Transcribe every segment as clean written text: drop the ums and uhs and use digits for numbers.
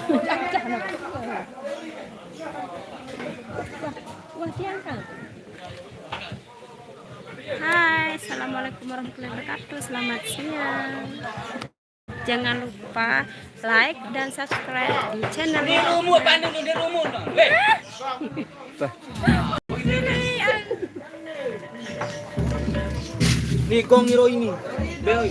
Wah, diangkat. Hai, assalamualaikum warahmatullahi wabarakatuh. Selamat siang. Jangan lupa like dan subscribe di channel Di rumah Bandung di rumah dong. Nih kong hero ini. Beoi.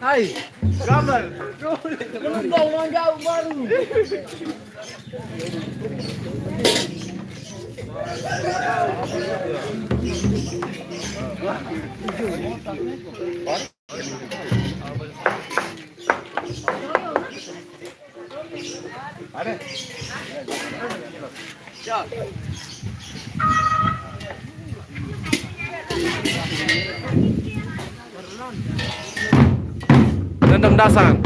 Hai, gambar. Gelombang jauh baru. Ada. Ya. Dendeng dasar.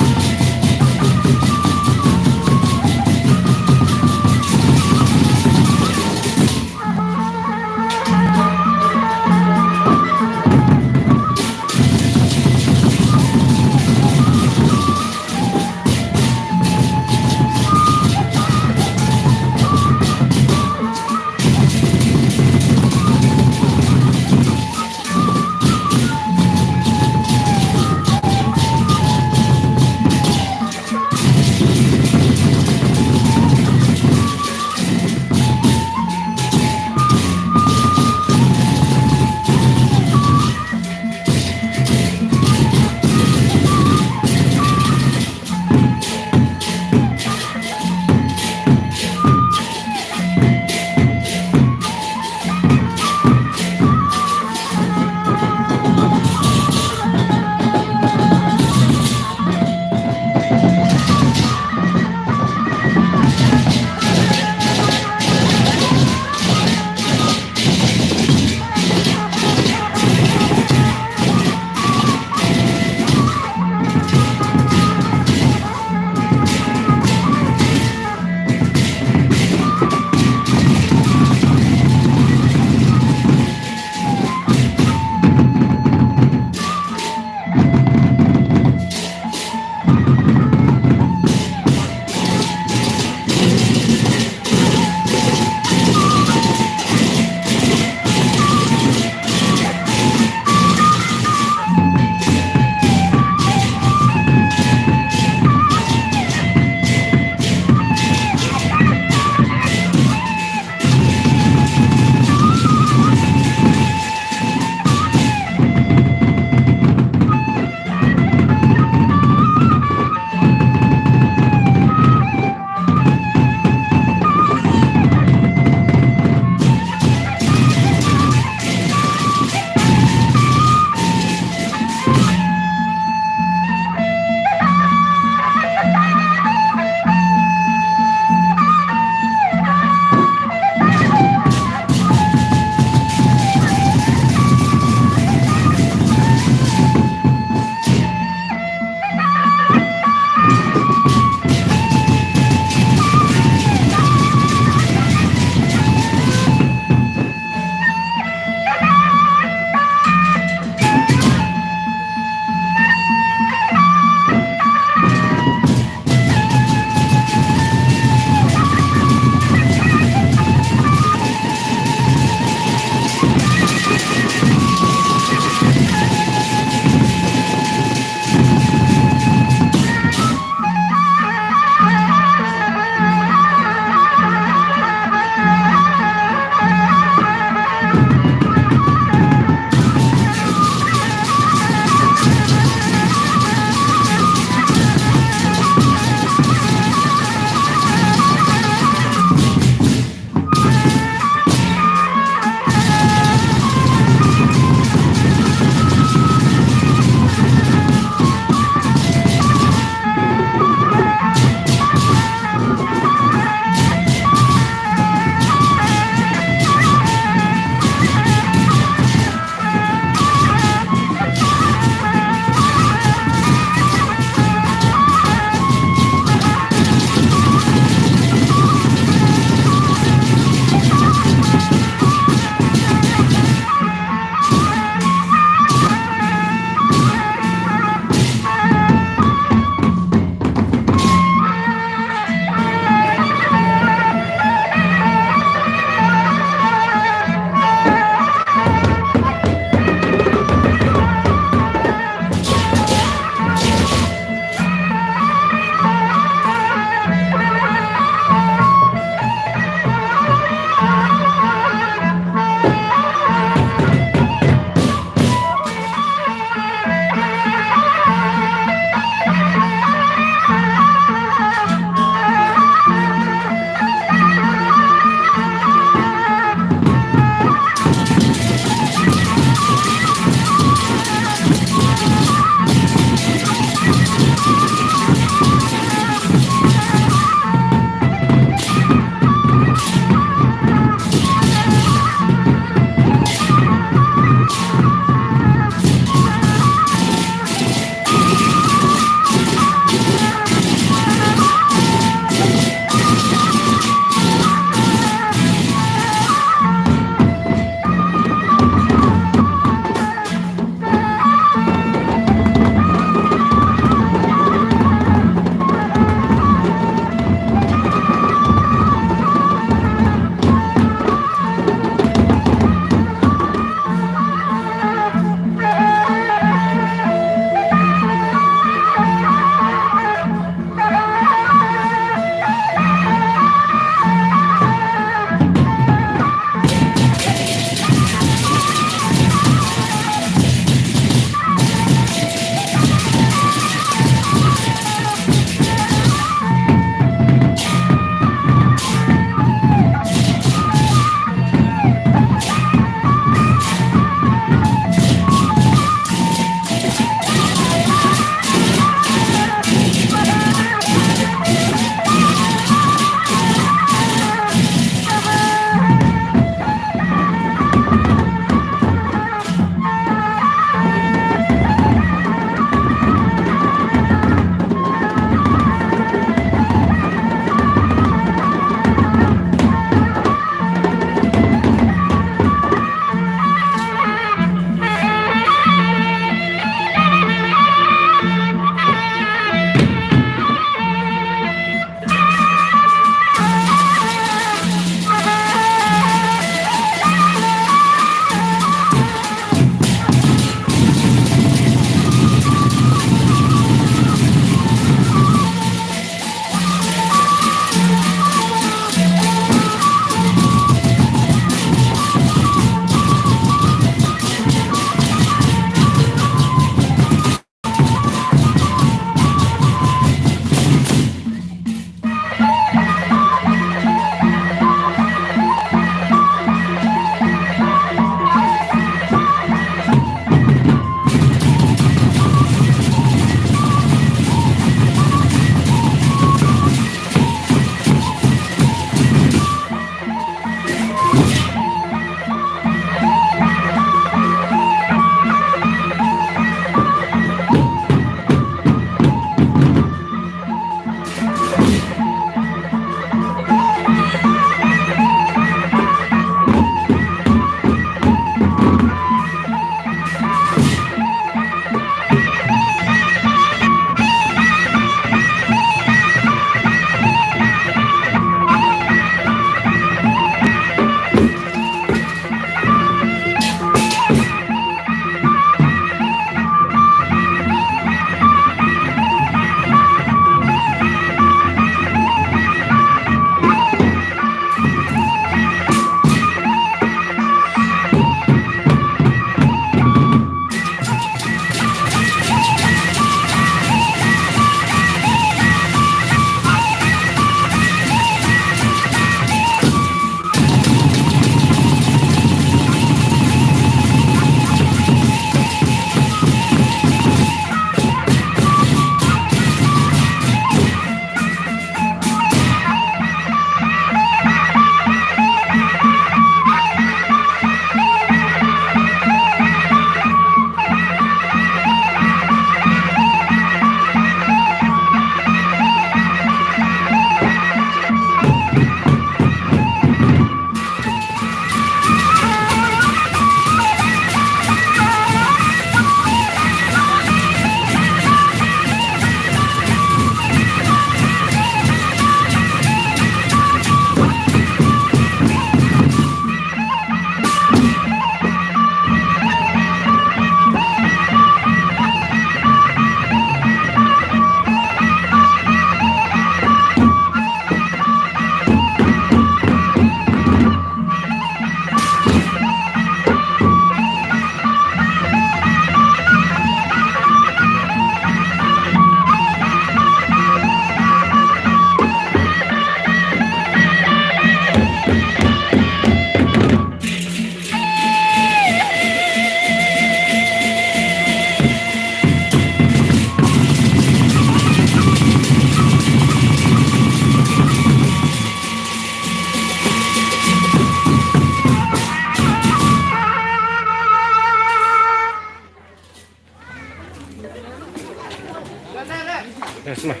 Mas mah.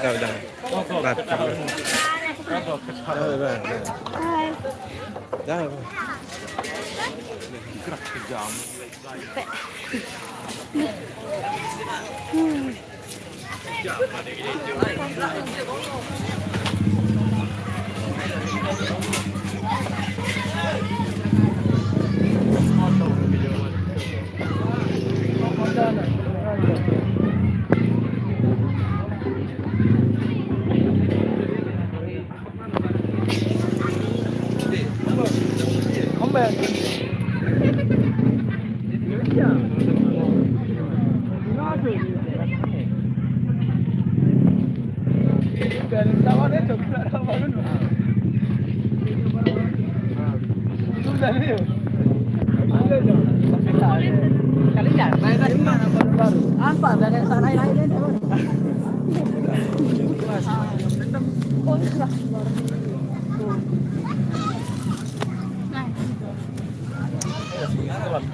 Udah. Bat. Hai. Dah.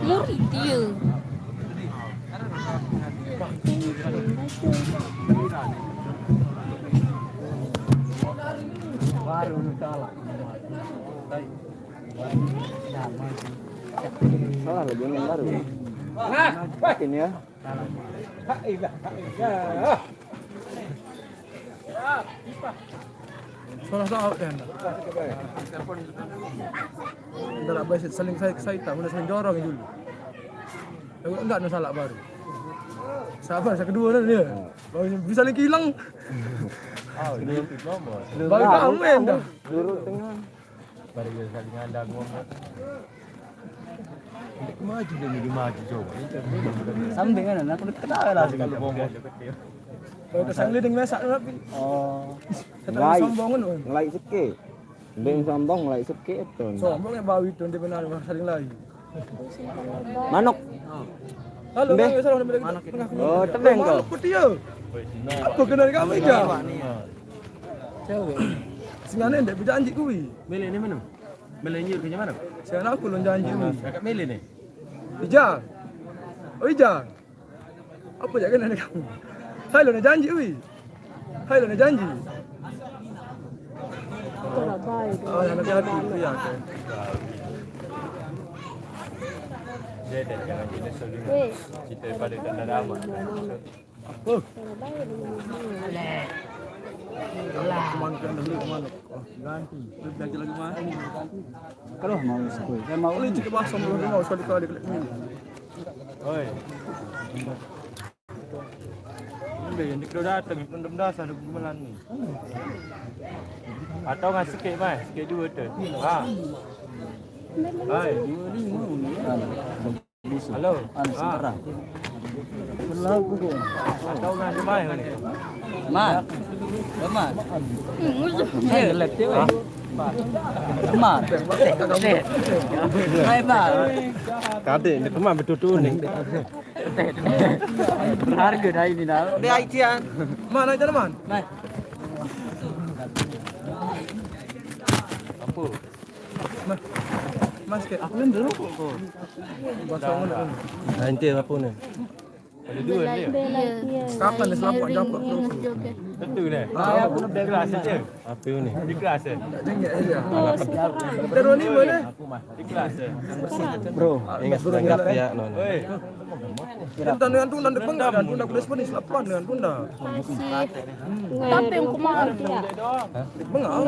Murid dia. Salah lagi yang baru. Nah, makin ya. Salah kan. Enggak baik saling saya tak udah saling dorong dulu. Enggak ada salah baru. Sabar saya kedua dah dia. Bisa lagi hilang. Baru kamu dah. Dulu tengah. Baru dia saling ada ngomong. Maju dia ni maju coba. Sambing kan aku ketawa lah Kalau ngomong Kalau kesang liding masak tapi. Oh. Kata sombong kan. Ngelai sikit. Beng sombong ngelai sikit tu. Sombong yang bawi tu dia benar saling lagi. Manuk. Halo, Mbak. saya salah mana kita. Oh, tebeng kau. Apa dia? Apa kena dengan kamu ika? Cewek. Singane ndak berjanji kuwi. Mele ni mana? Mele nyur ke mana? Saya nak aku lon janji kuwi. Kakak Mele ni. Ija. Oh Ija. Apa jak kena dengan kamu? Hai lo nak janji kuwi. Hai lo nak janji. Oh, yang nak hati tu ya. Dia dah jangan kita selalu cerita pada tanda lama. Oh. Kemana dulu kemana? Ganti. Ganti lagi mana? Kalau mau sekoi. Saya mau Boleh cakap bahasa belum mau sekali kali kelak ni. Oi. Ini yang dikira datang pendem dasar ada bulan ni. Atau ngan sikit mai, sikit dua tu. Ha. Hai. Halo. Ha. Belau aku. Atau ngan mai ni. Mat. Mat. Hey, Gelap dia. Mat. Hai mat. Kade ni kemana betul-betul ni. Berharga dah ini dah. Dia Aijian. Mana aja man? Mai. Apa? Mas ke aku ni dulu kok. Bahasa mana? Nanti apa ni? Ada dua dia. Kapan dia selamat jawab terus? Betul ni. Aku nak di kelas saja. Apa ni? Di kelas eh. Jangan aja. Terus ni boleh? Di kelas eh. Bro, Ingat berangkat ya. Oi. Tunda dengan tunda depan dan tunda kuda sepenuhnya selapan dengan tunda. tapi yang kemarin dia. Bengal.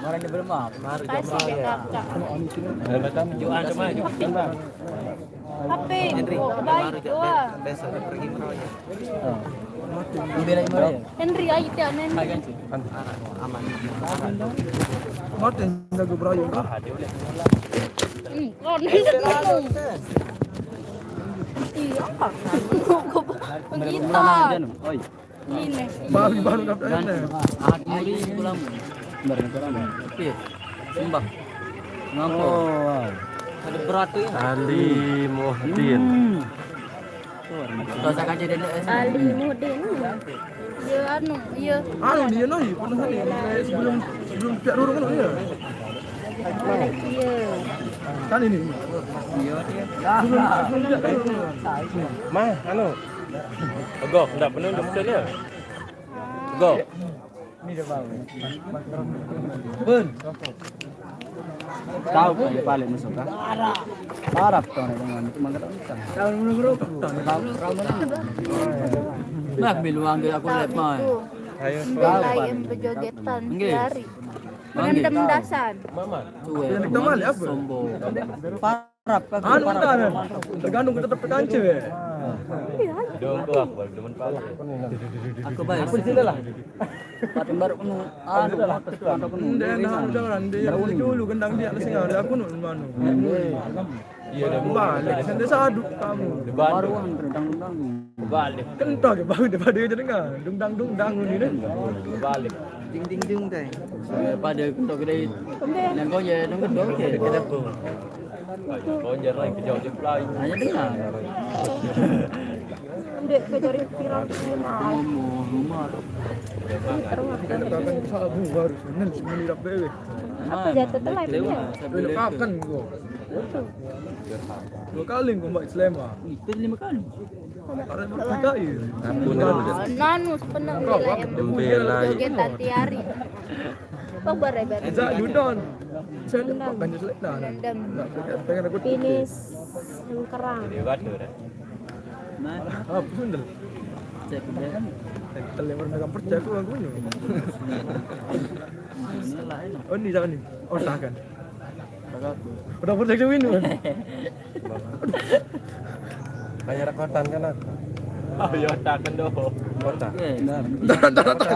Orang ni bermak. Mari Datang jual sama jual bang. Tapi baik doa. besok pergi meroyak. Bela meroyak. Henry ayo dia nen. Martin jago berayun. Oh, nen dulu. Iya, apa? Kita. Oi. Ini. Baru dapat ni. Hari pulang. Barang orang. Okey. Sembah. Ngapa? Ada berat tu. Ali Muhdin. Kau sakan jadi Ali Muhdin. Ya anu, ya. Anu dia nahi pernah ni sebelum pihak dorong kan dia. Ya. Kan ini. Sebelum pihak dorong. Mah, anu. Go, enggak penuh dokternya. Go. Ben. Tahu kan paling masuk kan? Parah tuh dengan mangga ikan. Tahun menunggu Nak biluang ke aku lihat mah. Ayo. Lain berjogetan jari. Merendam dasan. Mama. yang kita mali apa? Sombong. Parah kan? Anu kan. Tergantung tetap terkancil ya. Dong aku demen pala. Aku baik. Apa sih lah? Patung baru penuh. Anu patung penuh. Dia nak jalan dia dulu gendang dia sing ada aku nu manu. Iya, dah Balik santai saduk kamu. Baru rendang-rendang. Balik. Kental ke bang daripada dia dengar dungdang ni deh. Balik. Ding deh. Pada untuk gede. Yang kau je nunggu dong ke. Kenapa? Kau jarang kejauh di fly. Hanya dengar. Dek kejari viral semua. Rumah. Kita akan sabu baru senang semua dak bewe. Apa jatuh tu live dia? Belok kapan kau? Dua kali kau buat selama. Itu 5 kali. Ada bertikai. Nanus penang bela yang berjogetan tiari. Kau berebar. Eza dudon. Saya dapat banyak selekna. Merendam. Pengen aku Finish yang kerang. Dia batu dah. Nah, apa sundel. cek dia kan. Telemar megang percaya aku lagunya. Ini lain. Oh ni jangan ni. Oh tak kan. Aku. Udah percaya win kan. Banyak rekotan kan aku. Ayo takkan doh. Kota.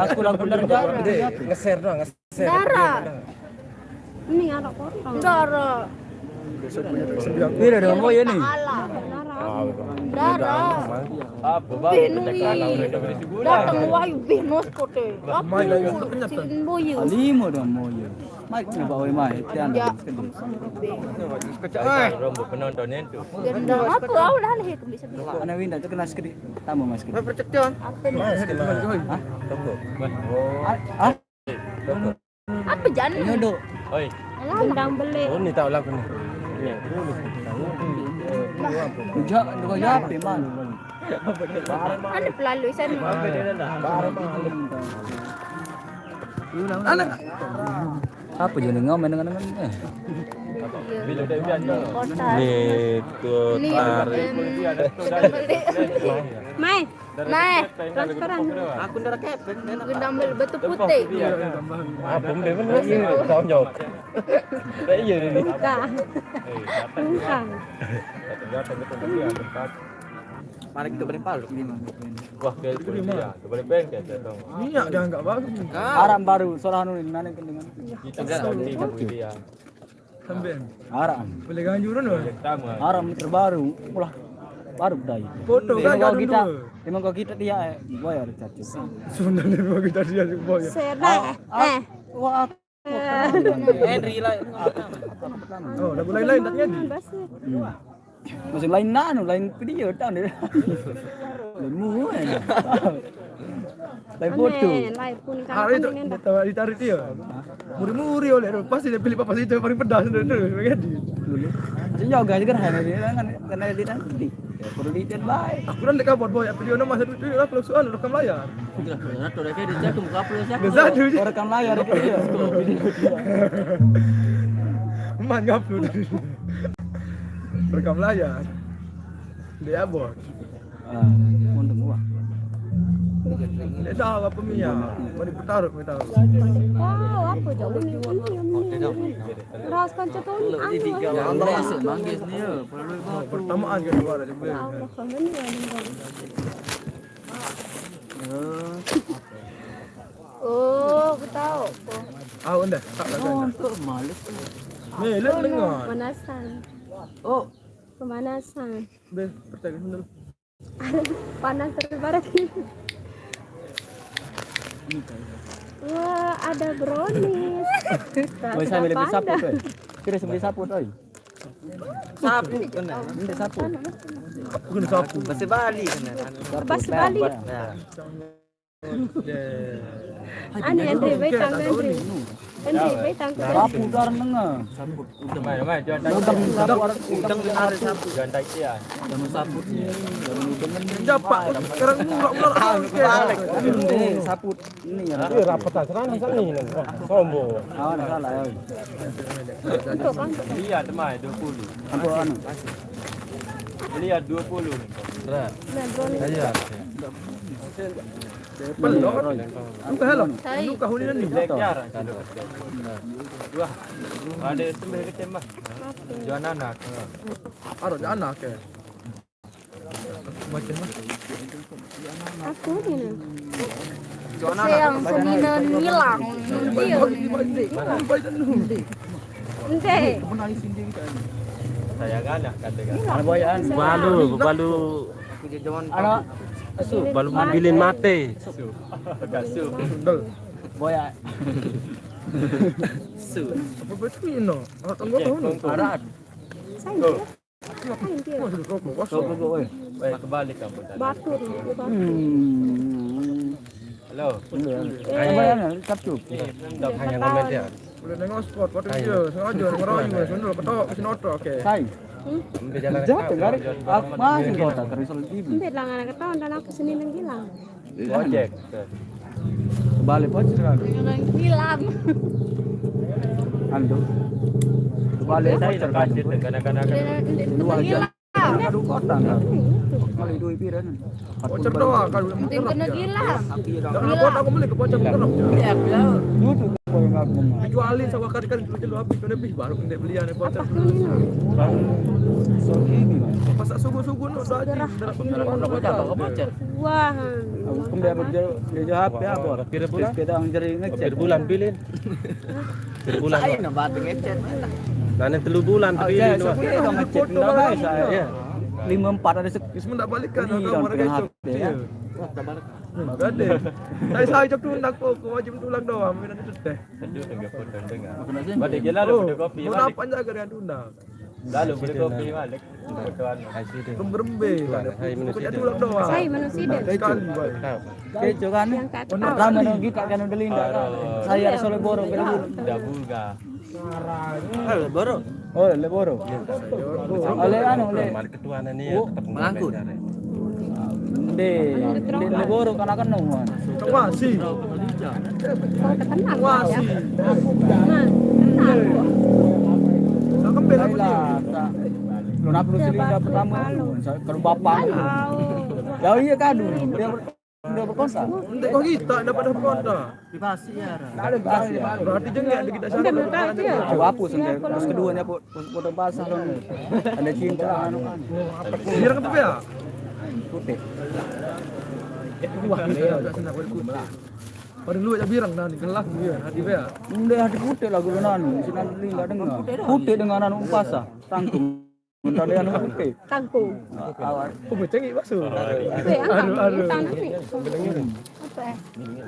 Aku lagu dari jauh. Nge-share doang, nge-share. Dara. Ini anak potong. Dara. Sembiang. Ini ada mau ya nih. Allah. Ah, Dara. apa bang? Datang wayu binus kote. Mai lagi untuk kenyat. Sin boyu. Lima dong mau ya. Mai ni bawa mai. Tian. Ya. Rambut penontonnya tu. Gendang apa? Aku dah leh bisa bisa. Ana winda tu kena sekali. Tamu mas sekali. Apa ni? Toko. Ah, Apa jan? nyodo. Oi, Gendang beli. oh ni tahu lagu ni. Ujak, dua jap di mana? Ada pelalui sana. Anak. Apa je dengar main dengan Bila dah biar tu. Kota. Ni Gendang beli. Mai, Naik. transferan. Gendang beli betul putih. Ah,ผมเป็นมันนี่ตอนหยดได้ยินนี่ Buka. Bukan. Mari kita berempal. Wah, kayak itu dia. Boleh bengkel tu. Minyak dah enggak bagus. Aram baru soranu ni nane dengan. Kita dah di dia. Sambil. Aram. Boleh ganjuran loh. Pertama. Aram terbaru. Pulah. Baru dah. Foto kan Memang kan kita, dulu. memang kau kita dia bayar cacu. Sebenarnya memang kita dia boy. Sedap. Wah. Henry lah. Oh, lagu lain-lain tak jadi. Masih lain nanu, lain video tahu ni. Lain mu kan. Lain foto. Live pun Hari itu ditarik dia. Muri-muri oleh pasti dia pilih papas itu yang paling pedas tu. Begini. Macam jauh guys kan hari ni kan kena edit nanti. Ya perlu edit baik. Aku dah dekat buat boy. Video nama satu tu lah kalau soal rekam layar. Nak tu dah dia jatuh muka upload siapa? Besar tu. Orang rekam layar dia. Man ngupload. Rekam layar. Dia buat. Ah, untung gua. Dia dah apa minyak. Mari bertaruh kita. Wow, apa jauh ni? Ras kanca tu ni. Masuk manggis ni ya. Pertamaan ke luar ada beli. Allah, kami ni ada. Oh, aku tahu. Ah, anda. Tak ada. Untuk males. Melek dengar. Pemanasan. Oh, Pemanasan. Be, percaya dulu. Panas terbarat. Wah, ada brownies. boleh saya beli sapu tu. Kira beli sapu tu. Sapu kena. Ini sapu. Aku kena sapu. Bahasa Bali kena. Bahasa Bali. Ani Andre baitang Andre. Andre baitang ke. Sapu dar nenga. Mai jangan tak Sapu. jangan tak sia. Jangan sapu. Japak sekarang mulak Sapu ini ya. rapatan sekarang ni sombong. Ah, salah ya. Lihat mai 20. Apa anu? Lihat 20 ni. Berat. Aja. Belok. Buka hello. Buka huni ni. Lekar. Dua. Ada sembih kecil mah. Jual anak. Arok anak ke. Macam mana? Aku ni. Yang seninan hilang. Ente. Sayang anak katakan. Ana boyan. Balu Ana asu balu mobilin mate. Gasu. Sundal. boyan. Apa betul ini? Ah, tangguh tahu ni. Arat. Saya. Kain dia. Masuk rokok. So Kosong. go. Baik kebalik kamu tadi. Batu ni. Halo. Ana boyan capcuk. Dah hanya komen dia. Boleh tengok spot foto dia. Sengaja ngerayu sundal ketok ke sinoto okey. Sai. Ambil jalan Jatuh garis. Aku masih kota terisol TV. Ente lang anak ketahuan dan aku seninan hilang. Ojek. Balik pocir kan. Orang hilang. Ando. Balik Saya pocir kan. terkacir kadang-kadang Dua jam. Aduh kota kan. Kali dua piran. Voucher doang kan. Tim kena hilang. Jangan buat aku beli ke voucher terus. Duduk koyo ngagum. Jualin sama kali-kali lu habis kena beli baru kena belian voucher. So ini. Pas subuh-subuh no dah voucher. Wah. Aku dia dia HP apa? Sepeda jari ngecek. Bulan bilin. Bulan. Nanti 3 bulan Oh, bilin. ya, saya punya ngecek enggak baik saya. 54 ada Ismu tak balikan Ini kau daun mereka pegang esok. HP, ya. Gade. Saya cak tulang kau wajib tulang doang minat itu teh. sejuk dengan foto dengar. Balik je lalu beli kopi Mau balik. apa jaga dengan tulang. Lalu beli kopi balik. Fotoan. Gerembe. Punya tulang doang. Saya manusia deh. Sekali baik. kejo kan. Yang kata tahu. Rame no kita kan udah linda kan. Saya ada sole boro kena bulu. Dah bulga. Oh, le boro. Ole anu le. Mari ketuaan ini ya tetap mengangkut. Le boro kana kan no. Wasi. Kau ketenang. Wasi. Nah, tenang. Tak kembali aku ni. Lah. Lu nak perlu silinda pertama. Kalau bapak. Ya iya kadu. Dia berkosa. Nanti kau kita dapat kontak. Tak ada pasti. Berarti jengek kita sana. Aku hapus sampai terus keduanya foto basah dong. Ada cinta anu kan. Biar kan ya. Putih. Wah, ni ada sana berkumpul. Pada lu aja birang dah ni kelas dia hati dia. Udah hati putih lagu anu. Sinan linda dengar. Putih dengan anu basah. Tangkum. Bentar dia anu putih. Tangkung. Awal. Oh, bercengik masuk. Aduh. Apa?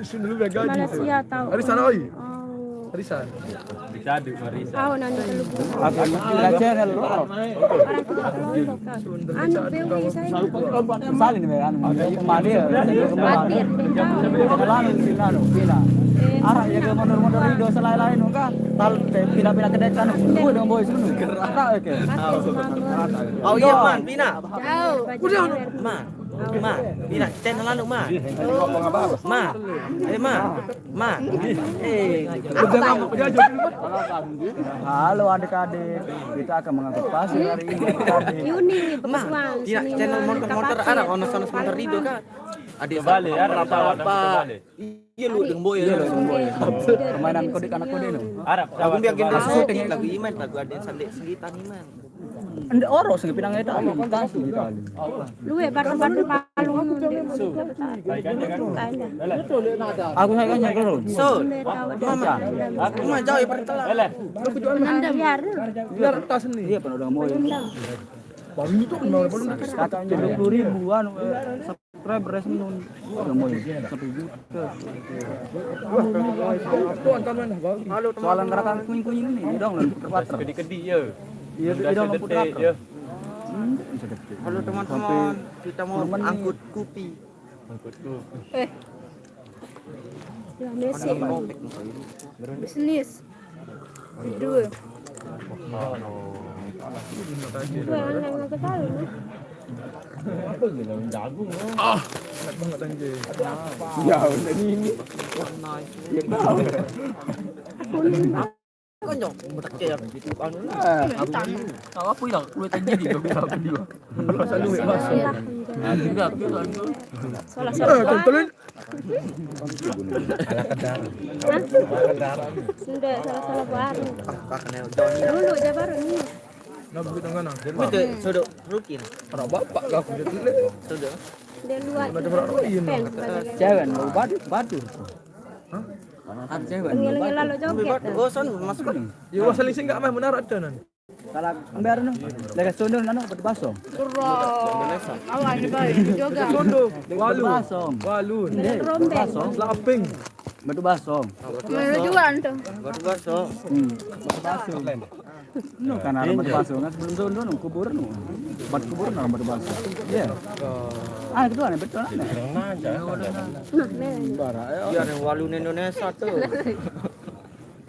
Sini dulu gaji. Malaysia tahu. Hari sana oi. Oh. Hari sana. Dicaduk Marisa. Tahu nanti terlupa. Aku lihat channel lo. Orang kita terlalu kan. Anu bewi saya. Salin me anu. Kemana dia? Batir. Lalu sinanu, pina. Arah ya ke mondor-mondor Rido selai-lain kan. Tal pina-pina kedai kan. Gua dengan boy sunu. Gerak ke. Oh iya man, Pina. Jauh. Udah. Ma, Pina, channel lalu ma. Ma, ma. Jangan dia aja. Halo adik-adik, kita akan mengangkat pasir hari ini. Yuni Ma, Pina, channel motor Arab ono sono motor Rido kan. Adik Balik Arab pesawat pesawat Pak. balik. Iya lu dengan boy. Iya loh, boy. Permainan kode anak kode no. Arab Aku pesawat biar kita balik. syuting lagu iman lagu ada sandi segitan iman. Anda orang sing pinang eta ali, tansi kita ali. Luwe baru-baru palu. Baik aja kan. Aku saya kan nyakro. So, mama, aku mah jauh ya pertelan. Balik. Anda biar. Biar tas ni. Dia pun udah mau. Baru ini tu mau belum Katanya 20.000 anu subscriber resmi udah mau 1 juta. Tuan kan mana baru. Soalan gerakan kuning-kuning ini dong lah water. Kedi-kedi je. Iya Dah dong sedetik putra. je. Halo teman-teman, kita mau angkut kopi. Angkut tu. Ya Messi. Bisnis. Dua. Enak banget anjir. Ya udah ini. Konyol, betak kayak gitu anu. Tahu apa ya? Kulit aja di joget apa dia. Masa duit masuk. Tidak, Salah Tontonin. Sudah salah baru. Kakaknya Johnny. Dulu aja baru nih. Nah, begitu kan nah. Itu sudah rutin. Anak bapak lah aku jadi le. Sudah. Dia luar. Macam orang lain. cewek batu batu. Hah? Kan cewek. Ngilang lalu joget. Oh, son masuk kan. Ya wah saling sing enggak mah menara ada nan. Kalau ember nu, lega sondong nanu batu basong. Awak ni baik juga. Sondo, walu. Basong. Walun. Rombeng. Basong. Laping. Batu basong. Mana juga tu? Batu basah. Batu basong. Nu kan ada batu basong kan sebelum sondong nu kubur nu. Batu kubur nu batu basong. Iya. Ah itu kan betul kan. Ya ada walun Indonesia tuh.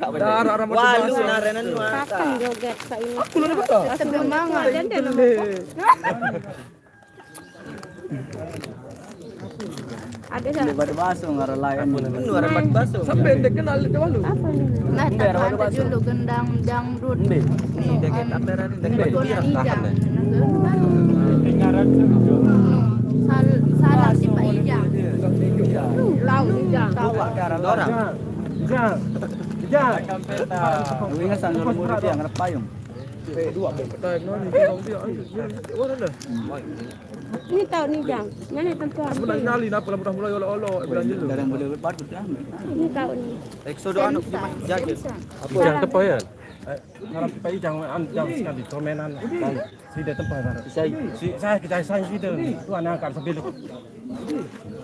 Darah rambut Walu basah. narenan Kapan joget kak ini? Aku lu dapat tak? Sebelum bangun. Dan dia ada Di batu basong ada lain. Penuh ada batu basah. Sampai dek kenal dia walu. apa nih? Nah, tak ada dulu gendang dangdut. Mbe. Ini dekat aperan dekat Batu biar ijang. Salah si Pak Ijang. Lau Ijang. Tawa cara orang. Lu ingat sanggul murid yang ada payung. Dua petai no ni kau dia. Oh dah. Ini tahu nih Jang. Mana tempat? Sebenarnya nyali napa lah mudah mulai olo-olo belanja lu. Kadang boleh batu kan. Ini tahu nih. Eksodo anu jaga. Ijang tepoyan. Harap pai jang sekali tomenan dan sida tempat harap. Saya kita saya sida. Tu anak akan sambil.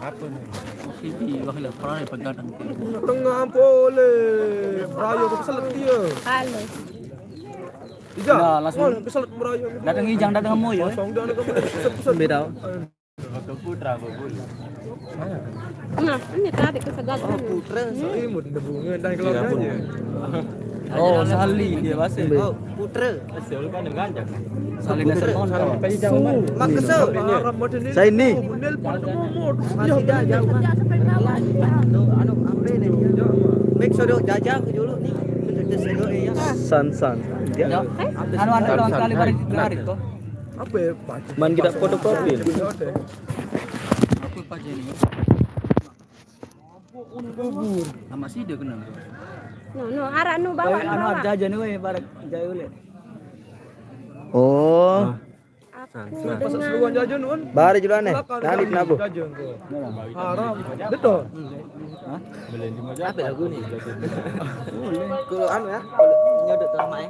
Apa ni? Sini wakil peran pegadang. Tengah boleh. Merayu ke peselet dia. Halo. Ija. Nah, langsung. Oh, peselet merayu. Datang ijang datang moyo. Song dia nak peset-peset. Beda. Nah, ini tarik ke segala. Putra. Imut debu ngendang keluar aja. Oh, sali dia bahasa. Oh, putra. Sali nasi mon. Makasih. Arab modern ni. Saya ini. Model pun umur. Masih dah jauh. Tuh anu ambil ni. Make sure jajak ke dulu ni. Ya. Anu ada orang kali balik kok. Apa ya? Pak? Man kita fotokopi. Ada. Apa paje ni? Sama sih dia kena. No, arah nu bawa. Anu ada aja nih barak jaya ulit. Oh. Pas seluruhan jajan kan. Bari juga nih. Tadi nabu. Jajan tu. Haram. Betul. Hah? Apa lagu ni? Kalau anu ya, nyodot lama ya.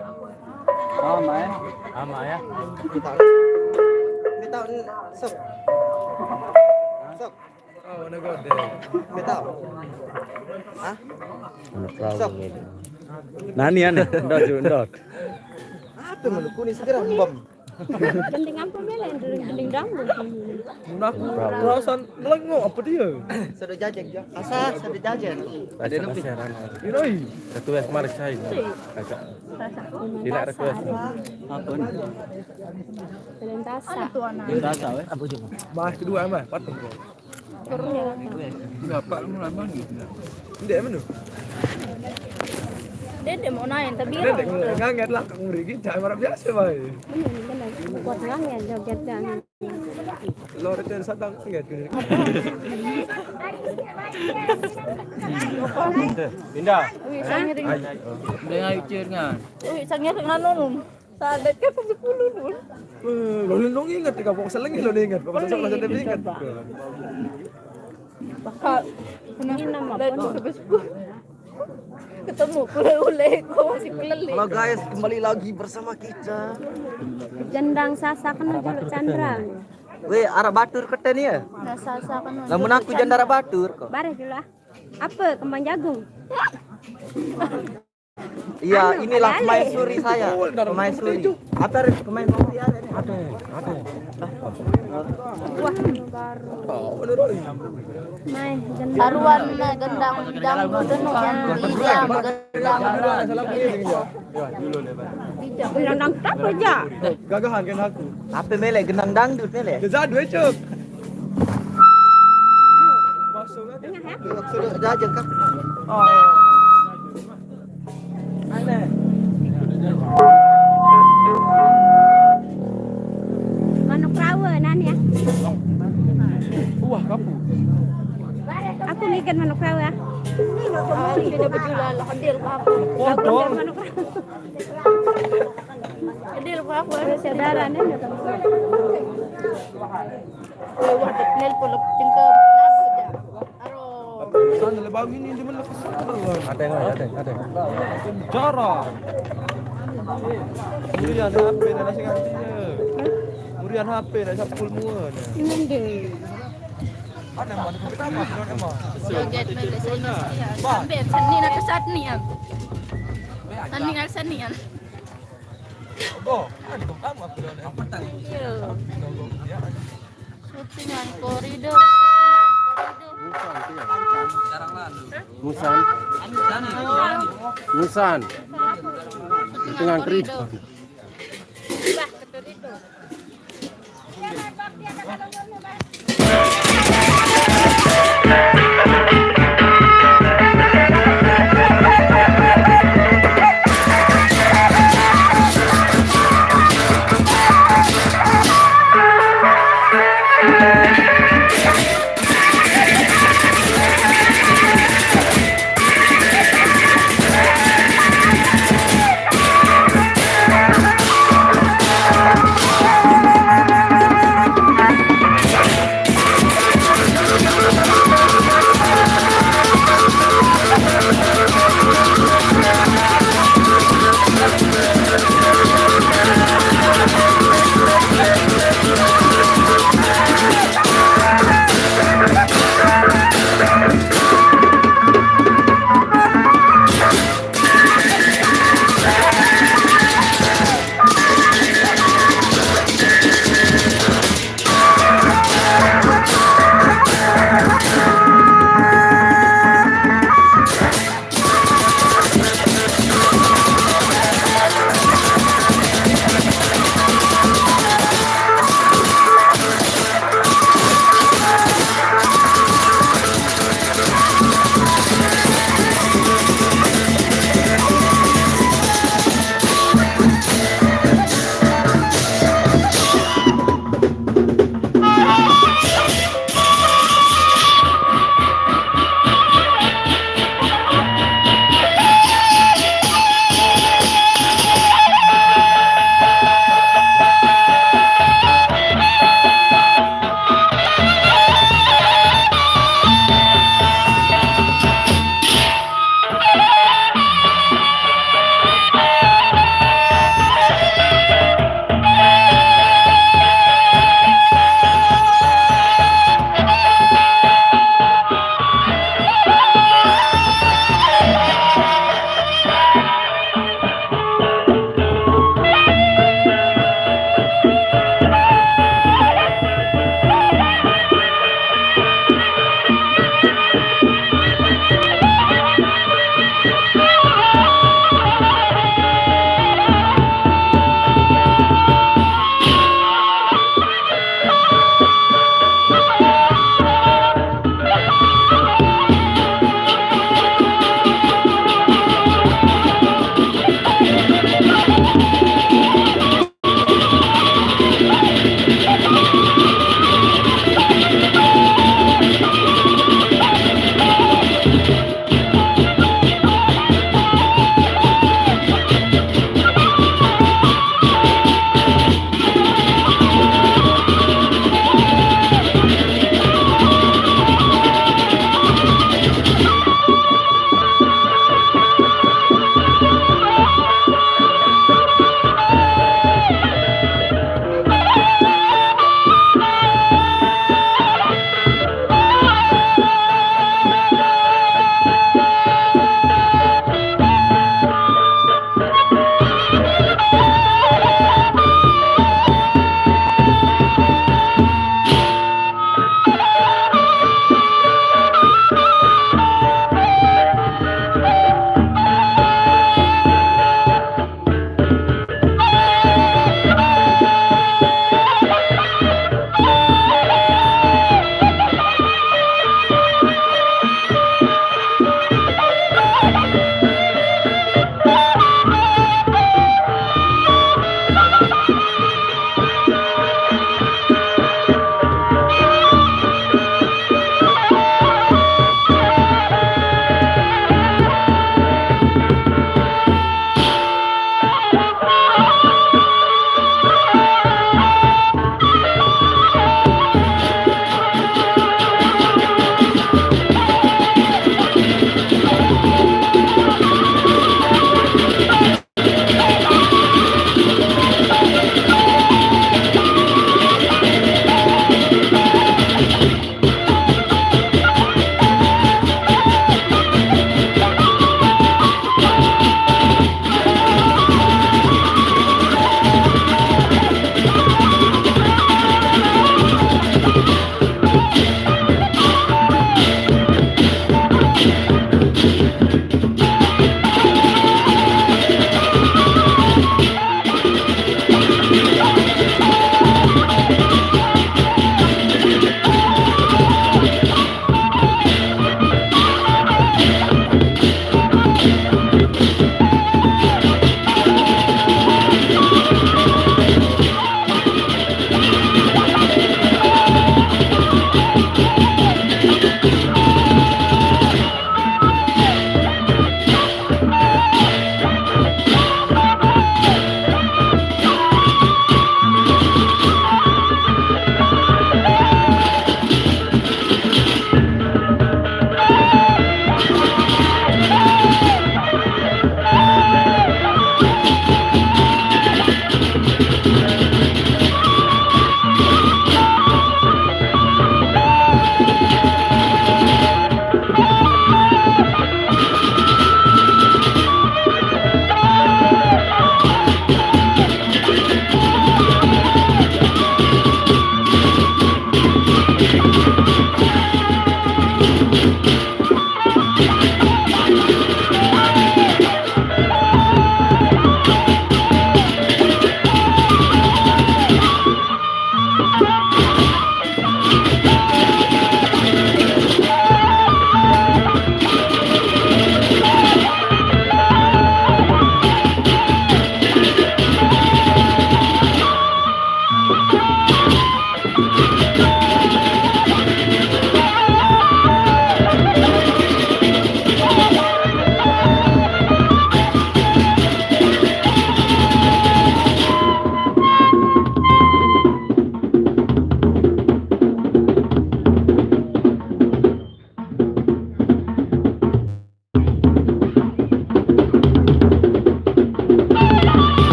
Oh, main. Ama ya. Kita sok. Sok. Oh, nak gede. Kita. Hah? Sok. Nani ane? Ndot. Apa menurutku ni segera bom. Penting apa bela yang rambut. Aku perasaan melengok apa dia? Sudah jajan je. Asa sudah jajan. Ada lebih. Inoi. Request kemarin saya. Agak. Tidak request. Apa ni? Pelentasa. Rasa weh. Mas kedua mah, patung kau. Dapat mulai mandi. Ndek mana? Dia mau naik tapi Ndek nganget lah kang nguri ki cak marah biasa bae. Benar. Kuat ngangen joget jangan. Lor ten sadang nganget gini. Pindah. Wih, sangir Dia ayo ngan. Wih, sangir nganun. Sadet ke pemikulu dulu. Lo lindung ingat di kampung selengi lo ingat. Bapak sok rasa dia ingat. Bakal Ini nama dan apa? ketemu ule-ule kok masih keleli. Halo guys, kembali lagi bersama kita. Jendang Sasa kena jaluk Chandra. Weh, arah batur keten ya. Sasa kan. Lamun aku jandara batur kok. Bare dulu ah. Apa kembang jagung? Iya, inilah pemain suri saya. Pemain suri. Apa pemain suri ada nih? Ada. Wah, baru. Oh, menurut ini. Mai gendang. Haruan na gendang dangdut anu yang iya gendang. Salah pilih dia. Gendang tak aja. Gagahan kan aku. Apa melek genang dangdut melek? Dia dua cuk. Masuk kan. Sudah jajang kan? Oh. Aneh. Manuk rawa nan ya. Wah, kapu. Aku ngikan manuk rawa. Tidak berjual hadir ke aku. Potong. Manuk rawa. Hadir ke aku. Saudara nih enggak Wah, nelpon cengkem. Napa dah? Aro. Sana lebah ini dia mana kesana. Ada yang. Cara. Murian HP dan nasi gantinya. Murian HP dan sapul muan. Ada mana kita apa? Ada mana? Joget melek seni. Sampai seni nak kesenian. Seni nak kesenian. Go. Ada kamu aku dah. Apa tak? Syutingan koridor. Musan. Dengan kerida.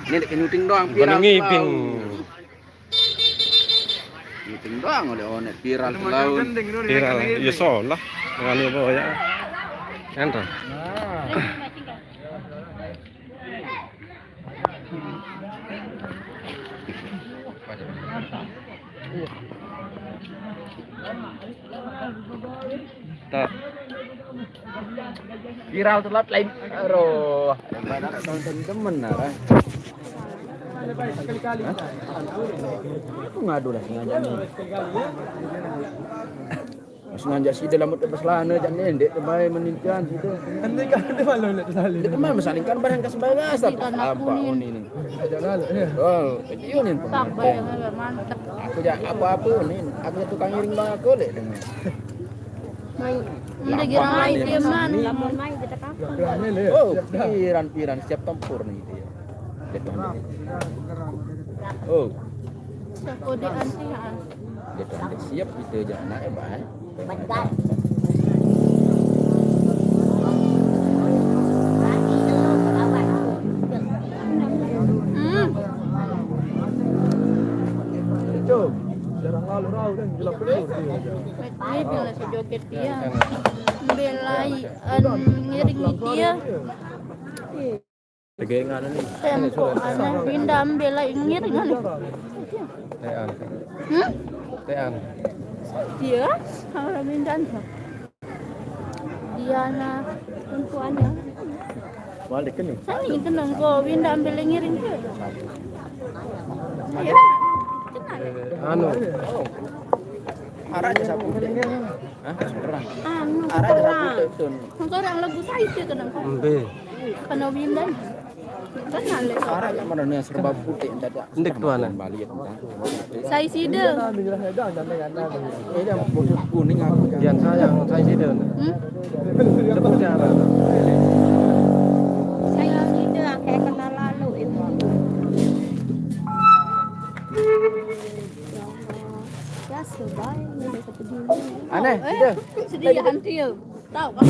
Ini dek nyuting doang Viral ngiping. Nyuting doang oleh onet viral laut. Viral. Ya salah. Nganu apa ya? Enter. Tak. Viral telat lain. Aduh. Temen-temen nah. Aku ngadu lah ngajak nih. Sengaja sih dalam berselana jangan ndek tebai menintian gitu. Nanti kan ada malu lihat salin. Dia kemana mesalingkan barang ke sembagas apa ini. Jangan ya. Oh, itu nih Tak bayang mantap. Aku apa-apa nih. Aku tukang ngiring bang aku lek dengan. Udah kira main dia man. Lapor main kita kapan? Berani le. Oh, piran siap tempur nih gitu ya. Gitu. Oh, Kode anti ha. gitu siap gitu aja nak ya, Bang. Itu jarang lalu rau dan gelap pelur dia. Dia bilang si joget dia. Belai ngiring dia. Tegengan ini. Tempo aneh pindah belai ngiring kan. Tean. Hmm? Tean. Dia sama pindah. Dia na perempuannya. Balik kan nih. Saya ingin kenal kau pindah belai ngiring dia. Saya Anu. Arah aja sapu. Hah? Serang. anu Arah aja orang. sapu tun. Orang lagu saya itu kenal kau. Embe. Karena pindah. Kenal le. Arah yang mana nih serba putih dadak. Ndek tuh anak. Bali ya. Saya sida. Ambil jelasnya dah jangan jangan. Ini yang bulu kuning aku. Jangan sayang, saya sih deh. Hmm? Cepet jalan. Saya tidak kayak kenal lalu itu. Ya sebaik udah sepeduli. Aneh, tidak. Sedih hati ya. Tahu kan?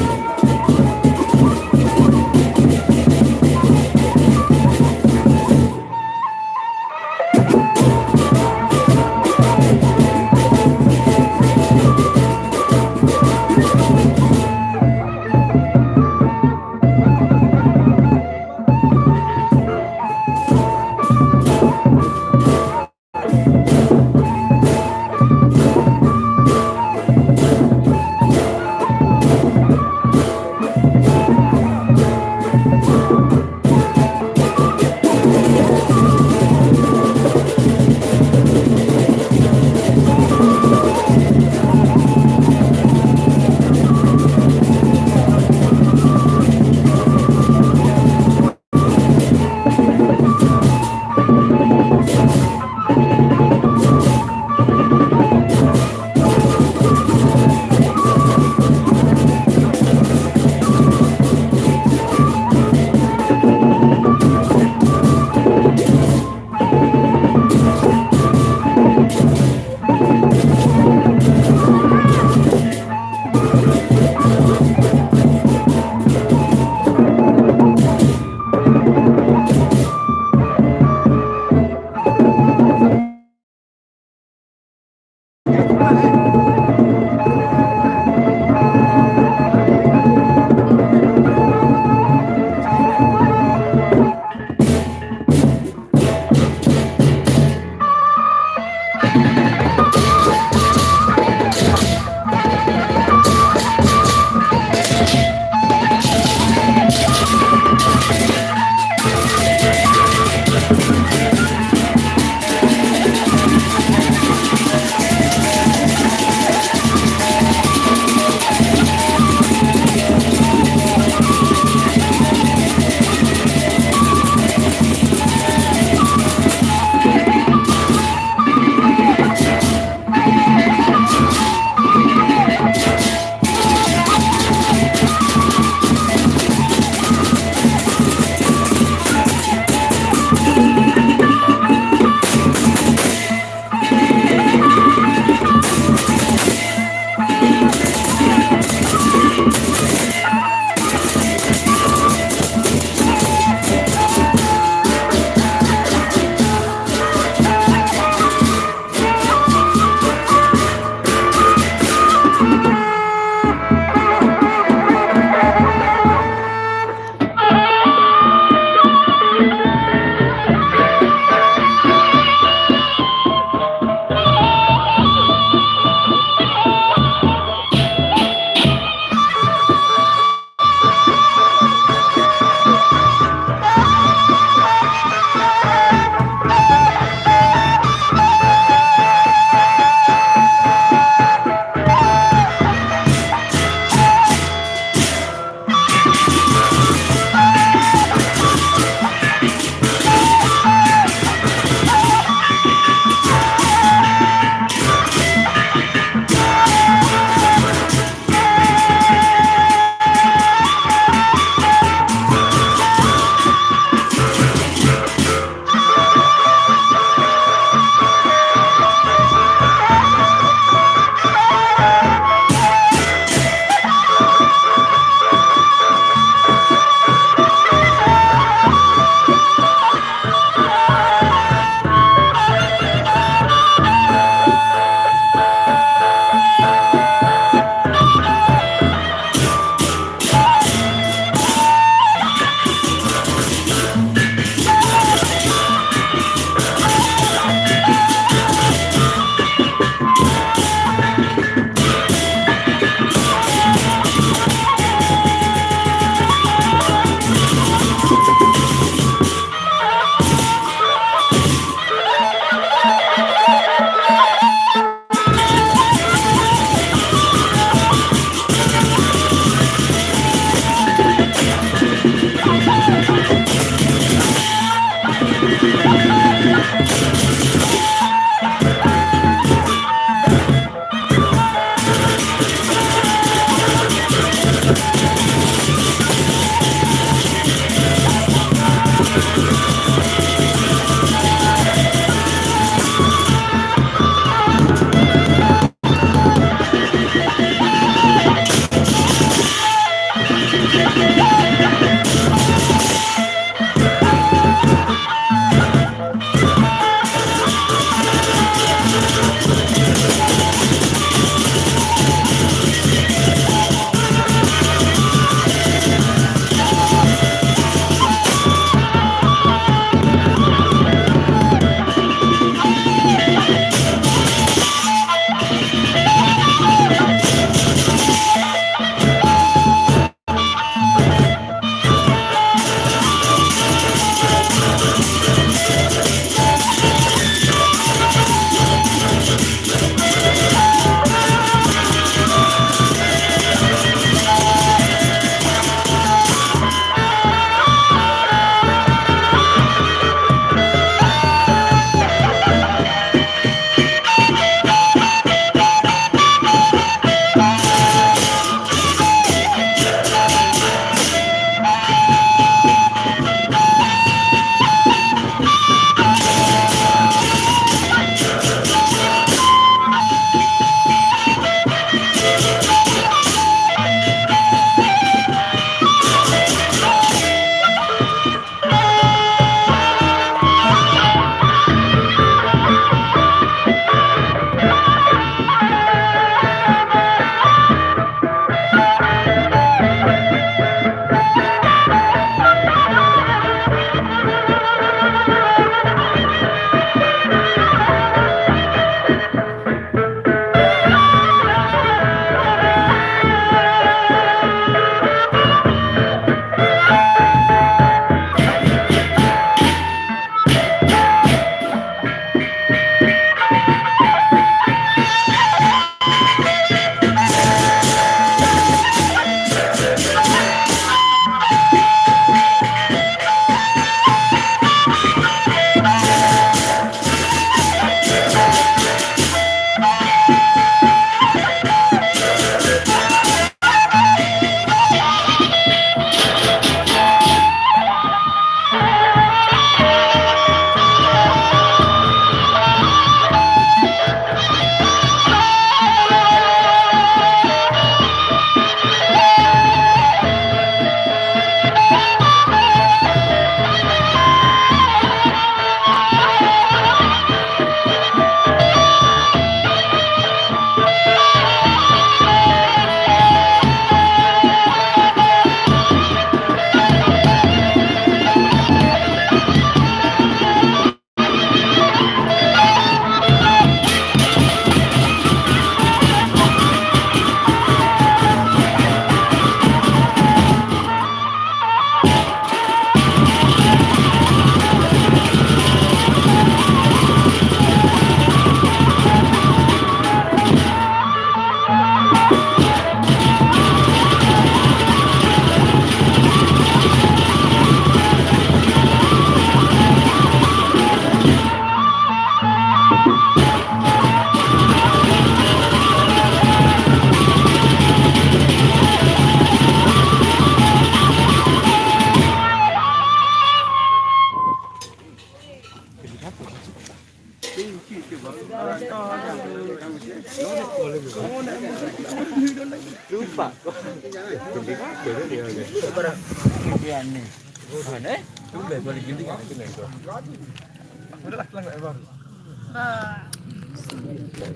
Lupa.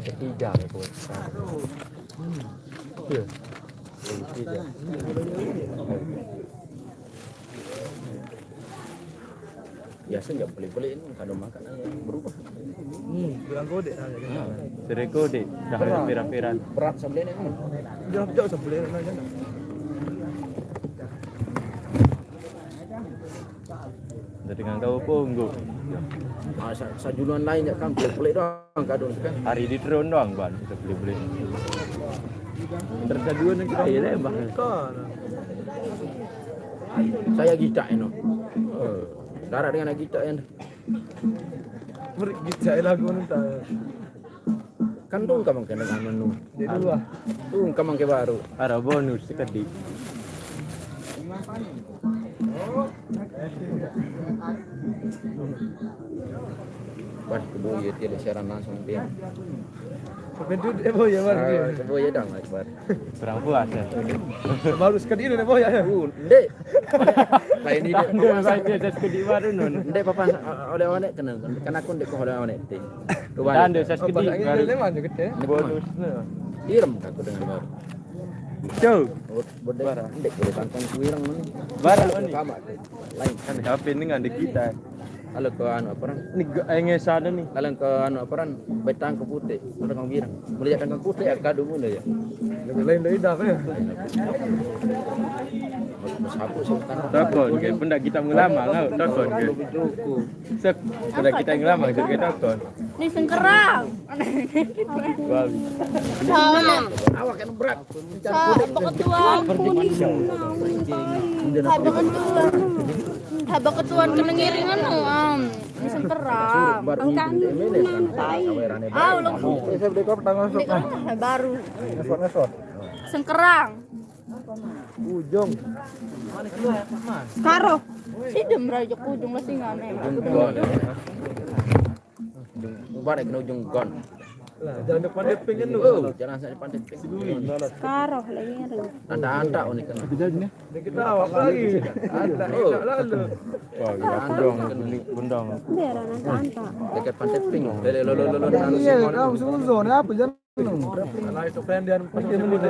Ketiga itu. Iya. Ketiga. Biasa nggak beli-beli ini kadang makan aja berubah. Bilang kode aja. Sering kode, dah piran-piran. Berat sebelnya ini. Jauh sebelum aja. Dari dengan kau punggu. Sajunan lain ya kan beli doang kadang kan. Hari di drone doang ban bisa beli-beli. Tersaduan yang kita ya bang. Saya gitak ini. Darah dengan gitak ini. Beri gitak lagu nanti. Kan tuh kamang kena kangen nu. Jadi dua. Tuh kamang ke baru. Ada bonus sekali. Wah, keboya dia siaran langsung dia. Pendud boy ya bar. Keboya dang bar. Kurang puas ya. Baru sekali ini boy ya. Dek. Lain ini. Saya dia sekali baru non. Dek papa oleh-oleh kena. Kan aku dek oleh-oleh dek. Dan dia sekali baru Leman juga deh. bonus. Irem aku dengan baru. Jauh. Bodek dek boleh tangkang kuirang mana. Barang ni. Sama. Lain Kan HP ni dengan kita. kalau ke anu apa Ni ngesana ni. kalau ke anu apa betang ke putih udah kang birang melihat kang putih ya kadu mula ya Lain dah kan. sapu sultan Tokon ke pendak kita ngulama ngau tokon ke. Sek pendak kita ngulama ke kita tokon. Ni sengkerang. Wah. awak kan berat Sa ketuan kuning. Haba ketuan. Haba ketuan kena ngiringan ni sengkerang. angkan Ulang Saya beli kau pertama masuk. baru. Nesot. Sengkerang. Ujung. Karo. Sidem raja ujung lah singan gon balik ke ujung gon Lah, jangan depan deping kan lu. jangan sampai pandai Karo lagi ada. anda unik kan Ini kita awak lagi. Ada lalu. Wah, bundong, bundong. Biar anak tanta. dekat pantai ping lo nanu Iya, simon kamu suzon apa jangan. Lah itu pendian pasti mulu deh.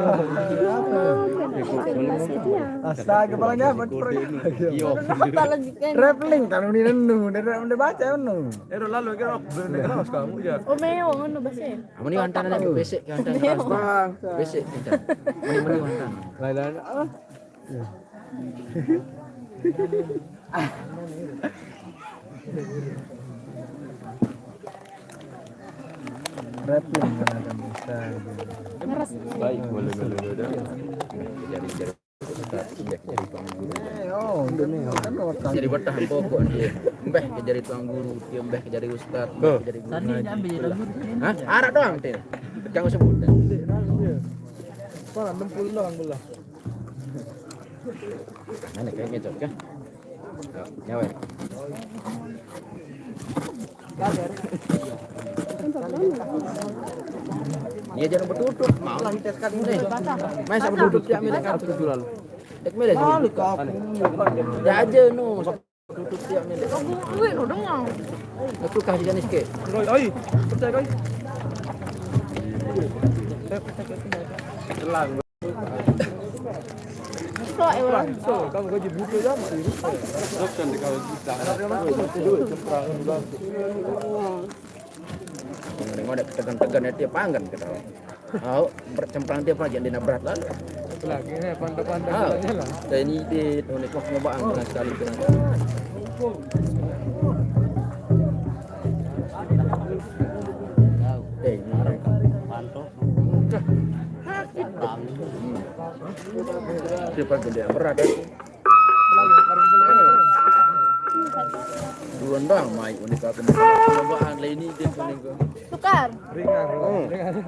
Astaga, kepalanya apa? Rappling kan ini nenu, udah baca nenu. Lalu kira bener kamu ya. Oh meo ngono base. kamu ni hantar lagi besek hantar bang besek meni hantar Lain-lain. Rappling kan ada bisa. Baik, boleh. jari jadi tuang guru Oh, udah nih, kan waktu. jadi bertahan pokok dia mbeh ke jari tuang guru dia mbeh ke jari ustad mbeh ke jari guru hah arah doang teh jangan sebut Parah 60 doang belah. mana kayak ngecok kan nyawa dia jangan bertutup mau lah tes kan ini masa bertutup ya milik kartu dulu lalu dek milik ya aja no tutup dia milik Gue udah ngau. aku kasih jenis ke Oi, percaya kau. So ewan. So, kamu gaji butuh jam. Dokter di kau kita. Ngomong ada tegan-tegan dia panggan kita oh bercemprang dia aja dia berat lalu Lagi nih pandai-pandai ah lah. dan ini di tahun itu ngobaan dengan sekali kena Cepat gede berat kan. Duluan bang, mai unik aku ngobaan lain ini dia paling Tukar. Ringan.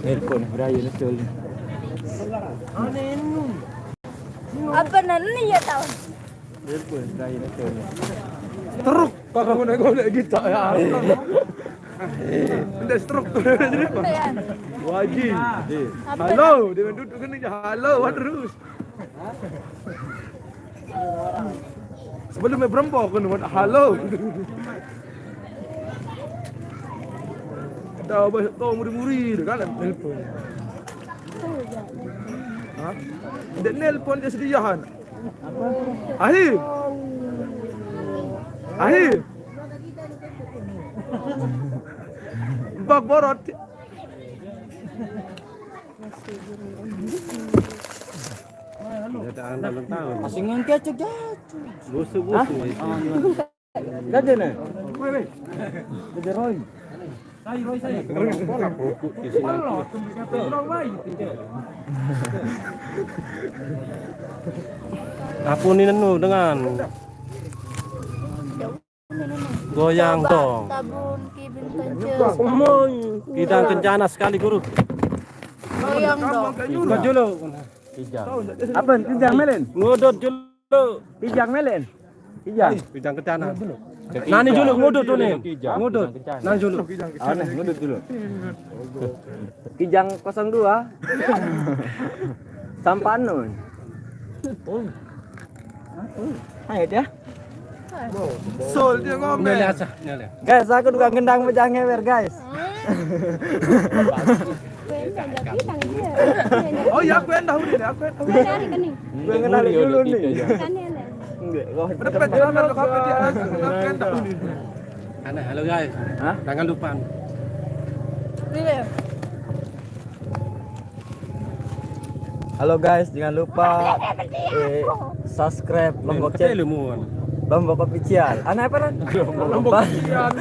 Nelpon Raya betul. Apa nanti ya tahu? Nelpon Raya betul. Teruk. Kakak gonek-gonek kita ya. Udah stroke tuh jadi apa? Wajib. Halo, dia duduk gini aja. Halo, terus. Sebelum berempok kan, halo. Dah bahasa tahu muri-muri dah kan nelpon. Hah? Dia nelpon dia sediahan. Ahir. Ahir. Bak borot. Ada dalam tahun. Asingan kecek jatuh. Busu-busu. Gaje ne? Gaje Roy. buku di sini. Apuni nenu dengan goyang dong. Tabun kibin tancil. Kita kencana sekali guru. Goyang dong. Ikut dulu. Apa? Kijang melen. Ngudut dulu. Kijang melen. Kijang. Bidang kencana. Nani dulu ngudut dulu nih. Ngudut. Nani dulu. Aneh, ngudut dulu. Kijang 02. Sampanun. Ayo dia. Sol dia ngomel. Nyala aja, nyala. Guys, aku tukang gendang pecah ngewer, guys. Oh iya aku yang tahu nih, aku yang tahu. Gue kenal dulu nih. Enggak, Dapat jalan ke kafe dia, aku yang tahu nih. Halo guys. Hah? Jangan lupa. Halo guys, jangan lupa subscribe Lombok Chat, Lombok Official. Anak apa kan? Lombok Official.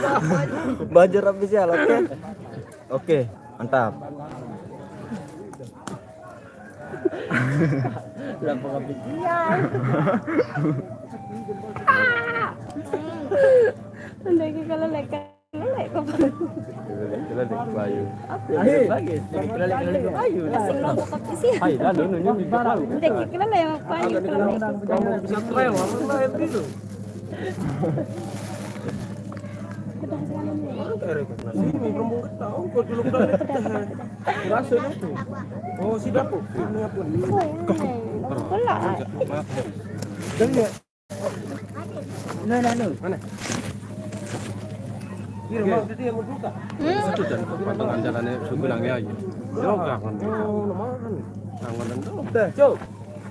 Bajar Official, oke? Oke, mantap. Lombok Official. Andai kalau lekat. Bayu. Lagi. Bayu. Hai, lalu nunjuk di barang. Bisa lewat, lain dulu. Ini perempuan tahu kok dulu udah rasa itu. Oh, sidak kok. Mana? Kira mau dia mau buka. Itu dan pandangan jalannya sebilangnya aja. Yoga kan. Oh, nomor. Tangan dan tuh. Dah, cok.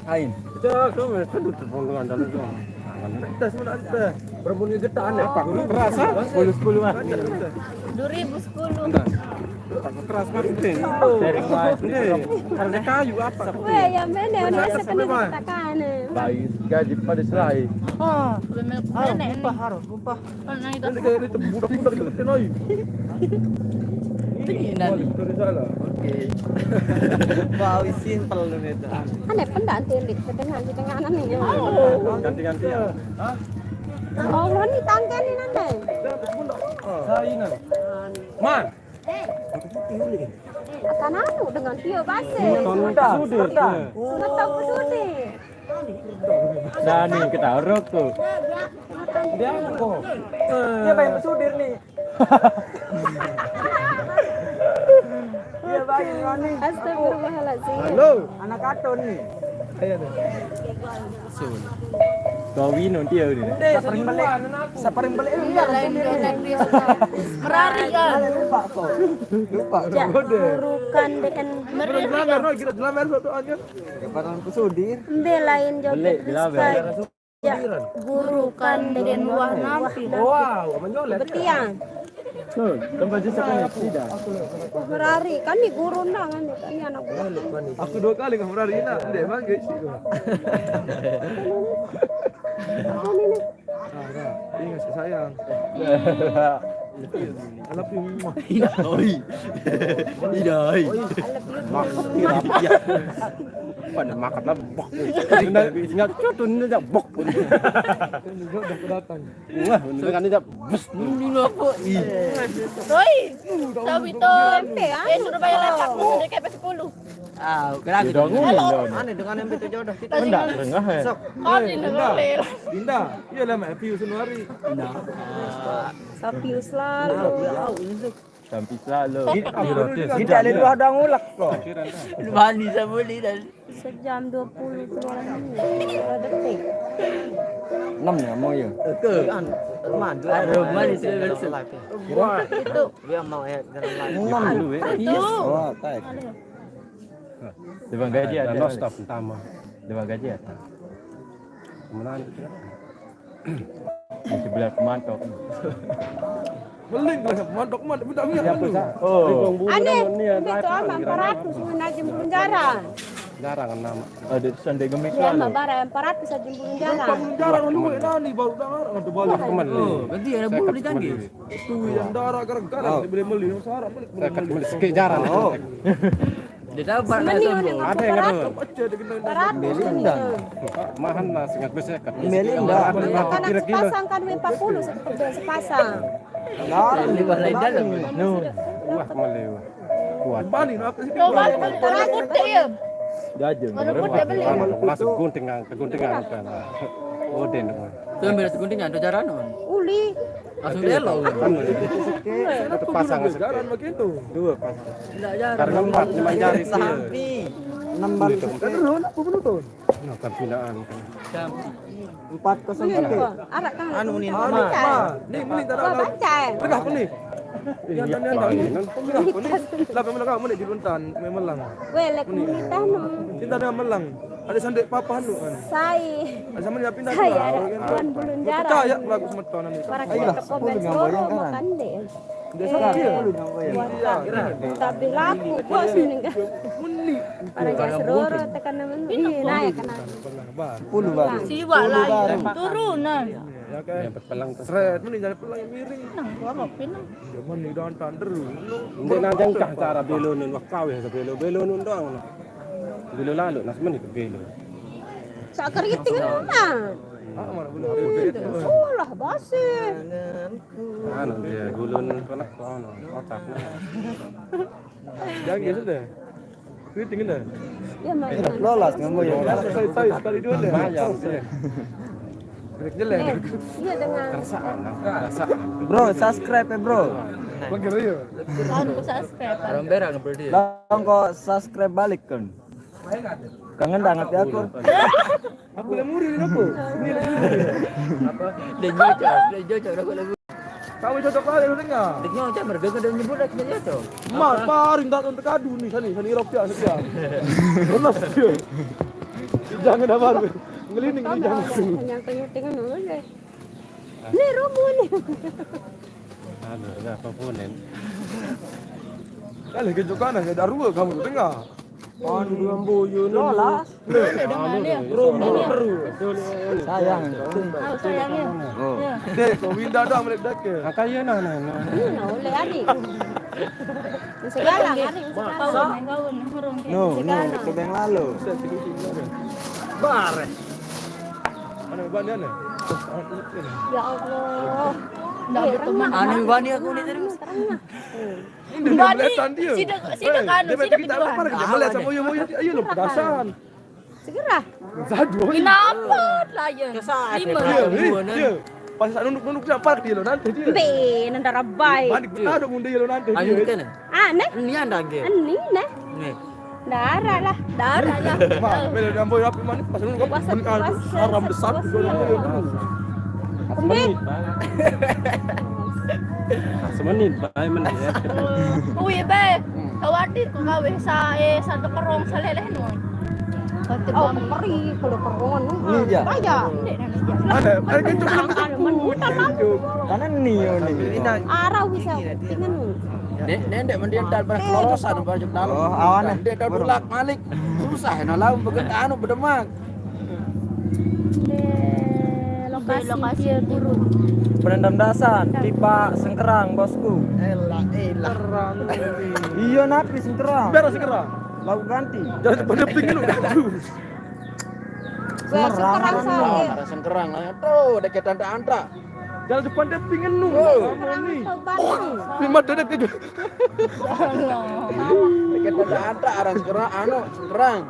Ain. Cak, tuh sudut pandangan jalan tuh. Dah sebentar dah. Perempuan ini getaan ya, Pak. Kerasa? 10 mah. 2010. Keras banget ini. Sering mas. Karena kayu apa? Wah, yang mana ada sekali dikatakan. Bayu gaji pada selai. Oh, bemel nenek nih. Harus lupa. Nah itu. Ini kayak itu budak-budak itu tenoi. Tinginan. Dari sana. Oke. Wow, simple lu itu. Aneh pendanti di tengah nih. Ganti-ganti ya. Oh, ini tangkan ini nanti. Saingan. Man. Akan anu dengan Tio Base. Sudah. Sudah tahu pesudi. Dani ketaruk tuh. Dia kok. Dia pengen pesudir nih. Dia pengen running. Astagfirullahaladzim. Halo. Anak kartun nih. Ayo tuh. Gawin nanti ya udah. Saparing balik. Saparing balik. Iya lain dia. Merari kan. Lupa kok. Lupa. Burukan dengan Jelamar, no, kita jelamar satu aja. Keparan pesudir. Ende lain joget Rizky. Ya, burukan dengan buah napi. Wow, menyolet. Betiang. Tuh, tempat jasa kan tidak. Ferrari kan di guru kan ini anak guru. Aku 2 kali ke Ferrari ini, ndek bang guys. Ini ngasih sayang. I love you. Idoi. Idoi. Ya. Pada makan lah bok. Tinggal cutun aja bok. Udah kedatang. Wah, dengan ini bus dulu apa? Roy. Tahu itu. Sudah bayar lepak udah kayak 10. Ah, kira gitu. Aneh dengan MP7 jodoh. Kita Enggak, enggak ya. Oh, di negara. Dinda, iya lah mak view Januari. Sapius lalu. Sampai selalu. Tidak ada 2 dang ulek kok. Mandi sabuli dan Sejam 20 keluaran ini. Detik. 6 ya mau ya. Itu kan mandi. Mandi selesai. Itu. Dia mau ya jalan lain. 6 dulu ya. Itu. Oh, baik. Dewan gaji ada. No stop pertama. Dewan gaji ada. Kemenangan. Di sebelah pemantau. Beling lah, mandok minta minyak dulu. Oh. Aneh, itu aman 400 menajam penjara. Jarang kan nama. Ada sandai gemis Ya, lalu. mah barang 400 aja bulan jarang. Jarang lu nani baru darah nanti balik. Kembali. Berarti ada bulu di canggih. Itu yang darah gara-gara dibeli beli sarap balik. Saya kembali sekali jarang. Dia dapat Mending orang Ada yang ada. Aja dengan 400 ini. Mahal lah sangat besar kan. Melinda. Karena sepasang kan 40 sepasang. di balai dalam. Wah kembali. Kuat. balik apa sih? Rambut dia. Jajeng. Masuk gunting ke guntingan kan. Oden. Tuh ambil seguntingnya ada jaran on. Uli. Langsung delo. Kan itu pasang Jalan begitu. dua pasang. Tidak jaran. Karena 4 5 jari sih. 6 balik. Kan lu apa penonton? Nah, kan binaan kan. 4-0. Ini kok. Arak kan. Anu nih. Nih mending darah. Baca. Tegah apa nih? Yang Mainan. Tegah apa nih? Lah memang kamu nih di luntan memelang. Welek komunitas no. Cinta dengan melang. Ada sandek papa nu kan. Saya. Ada sama dia pindah Saya keluar, ada kan. bulan bulan jarang. Percaya lagu semeton ini. Para kita ke komen soro makan deh. Dia sakit. Tapi laku bos meninggal. Para jasroro tekan naman. Ini naik kena. 10 balik. Siwa lagi turunan. Ya kan. Yang berpelang terus. Seret mending jadi pelang yang miring. Nang gua mau pinang. Dia mending dan tanderu. Hindi na dyan kah cara belo nun wakawi sa belo nun doang. Belo lalo nas man ito belo. Sa keriting na. Ah mana boleh. Ulah basi. Ano dia gulon ko na ko ano otak na. Jangan gitu deh. Keriting dah. Ya main. Lolos ngomong ya. Sekali dua deh. Bayang sih. Keriting jelek. Iya dengan Rasaan rasaan. Bro, subscribe ya, Bro. Bagi Rio. Kan ku subscribe. Orang berang berarti. Lang kok subscribe balik kan. Kangen banget ya aku. Aku le muri aku. Dia jocok aku lagu. Kamu cocok kali lu dengar. Dia nyocok berbeda dan nyebut dia jocok. Mas paring tak untuk kadu nih sani Eropa setia. Belas dia. Jangan ada baru. Ngelining nih jangan. yang kenyuting dulu deh. Ini rumun. Ano na papunin. Kali kejokan ada rua kamu dengar. Anu yang boyo nih. Lolos. Sayang. Tahu sayangnya. Oh. Dek, kau winda dah melek dak ke. Akaya na. Ini oleh adik. Segala adik segala. Tahu main gaun hurung. No, itu yang lalu. Bare. Mana bandian ni? Ya Allah. Ndak berteman. Anu bani aku ni terus. Ini dia melihat dia. Sida kan, Dia sida kita berjuang. apa dia melihat sama moyo-moyo ayo lu pedasan. Segera. Sadu. Kenapa lah ya? Lima. Dia. Pas nunduk siapa dia lo nanti dia. Be nandara baik. Balik ada munde lo nanti Anu dia. kan. Aneh. Ini anda ke. Ani nah. Nih. Darah lah. Darah lah. Ma, mele yang boy api mana pas nunduk Puasa haram besar Kemudian Semenit bay menit ya. Uy be. Kawatir ko gawe sa satu kerong sa leleh nun. oh peri kalau peron. Ini aja. Aja. ada kencok Karena Nio nih. Arah bisa tinggal nu. Nendek mendiantar pada kelolosan baju dalam. Oh, awan. Dia dah dulak malik. Susah nah lawan begitu anu berdemak. Lokasi dia guru. Penendam dasar, pipa Sengkerang, bosku. Terang. Iya napi Sengkerang. Beres segera. Lagu ganti. Jangan pada pingin lu aduh. Sekarang saya. Ada sengkerang lah tuh dekat anta-anta. Jangan depan dia pingin lu. Sekarang tahu Bandung. Lima dedek ke. Dekat anta-anta arah sengkerang anu sengkerang.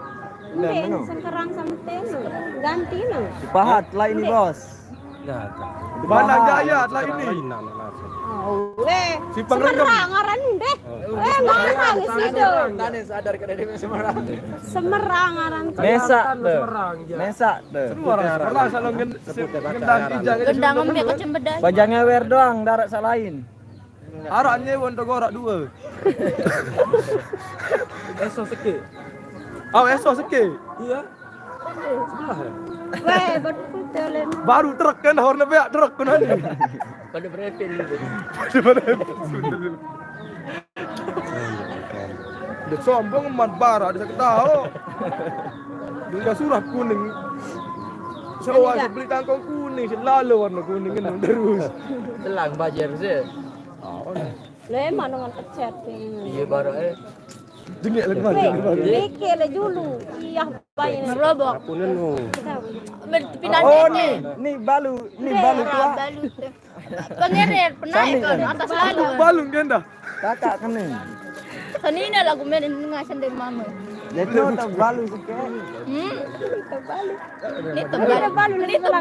Mending sekarang sama tenu. Ganti nu. Pahat lah ini bos. Mana gaya lah ini. Weh, Simpang Rendang. Semerang ngaran deh. Ngarang situ. Tane sadar kada di Semarang. Semerang ngaran. Mesa deh. Mesa deh. Pernah salon gendang ijang. Gendang ngombe ke cembeday. Bajangnya wer doang, darat salahin. Araknya wonto gorak dua. Esok seke. Oh, esok seke. Iya. Weh, betul Baru truk kan horna beak truk kan nanti. Pada berepin gitu. Dia sombong emat bara, dia sakit tahu. Dia surah kuning. Saya beli kangkung kuning, selalu warna kuning kan terus. Telang bajar sih. Lah emang dengan kecet. Iya baru Jengek lagi mana? Mikir le dulu. Iya bayin. Merobok. Punen nu. Pindah Oh deh. nih balu tua. Balu. Pengerer penaik kan atas lalu. Balung dia dah. Kakak kan nih. Kanina lagu main ngasan dari mama. Jadi tak balu sikit. Ini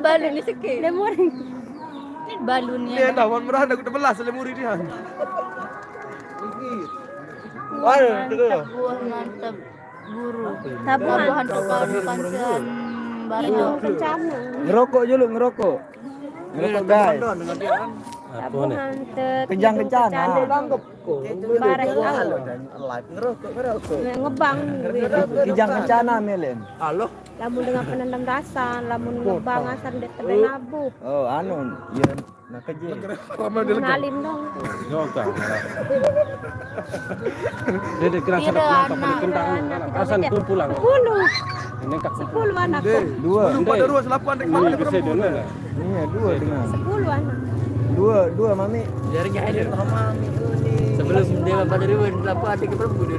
balu ni sikit. Lemur. Ini balunnya. Dia dah warna merah dah udah belas lemuri dia. Buah mantap guru. Tabuhan kawan pancan Itu baru. kencana. Ngerokok dulu ngerokok. Ngerokok guys. Tabuhan te. Kencang-kencang. Barang ngerokok. ngebang. Kijang kencana melen. Halo. Lamun dengan penendang dasan, lamun ngebang asan det tebe nabu. Oh anu, iya nak kerja. Ramai dia lega. Kenalin dong. Yoga. Dia kira Tidak sadap anak. kentang. Asan pun pulang. 10. Ini kak 10 anak. Dua. Pada dua selapan dek mana Ini bisa perempuan. dulu. Iya dua dengan. 10 anak. Dua mami. Jarinya ada sama sebelum dia pada dua lapor adik perempuan dia.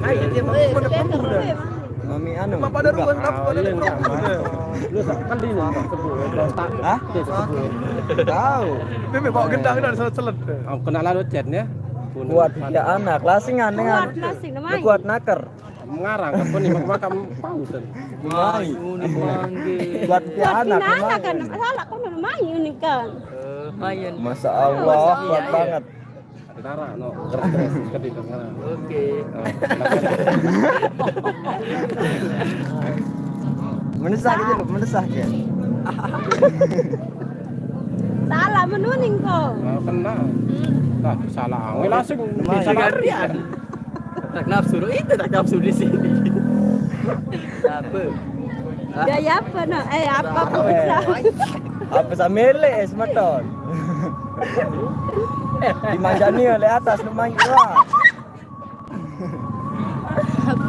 Mami anu. Cuma pada dua selapan dek Iya, perempuan. lu kan di sebut. Tak. Hah? Tahu. Dia bawa gendang dah selet. Aku kenalan lu chatnya. Kuat tiga anak, lasingan dengan. Kuat lasing namanya. Kuat naker. Mengarang apa nih makam pautan. Mai. Kuat tiga anak. Anak kan salah kau namanya ini kan. Mayan. Masya Allah, kuat banget. Ada darah, no. Keras kedip ngarang. Oke. Mendesah gitu loh, mendesah ya. Salah menuning kau. Kena. Tak salah. Langsung Bisa gantian. Tak nafsu itu tak nafsu di sini. Apa? Gaya apa nak? Apa kau bisa? Apa samele sematon. Dimanjani oleh atas lumayan lah.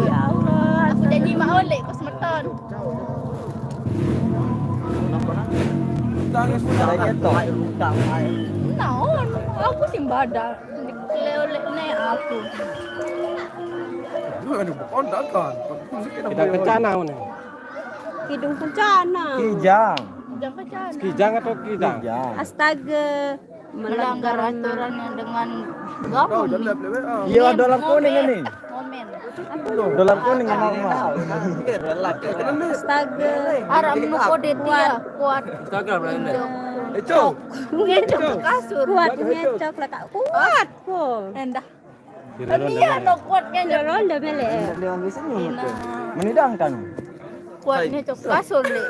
Ya Allah. Aku jadi mak oleh kau semeton. Cara ketok. Naon, aku sih badak. Oleh naik aku. Lu kan kontak kan. kita kencana nih. Kidung kencana. Kijang. Jangan kecan. Kijang atau kidang? Kijang. Astaga. Melanggar aturan yang dengan Kau gabun. dah lep lep. Iya dolar kuning ini. Momen. Dolar kuning yang mau. Astaga. Arah mengkode dia kuat. Instagram lain. Eco. Ngecok ke kasur. Kuat ngecok lah kak. Kuat kok. Endah. Kira Dia no kuatnya Jalan dah mele. Leon bisa nyumut. Menidangkan. kuat ngecok ke kasur deh.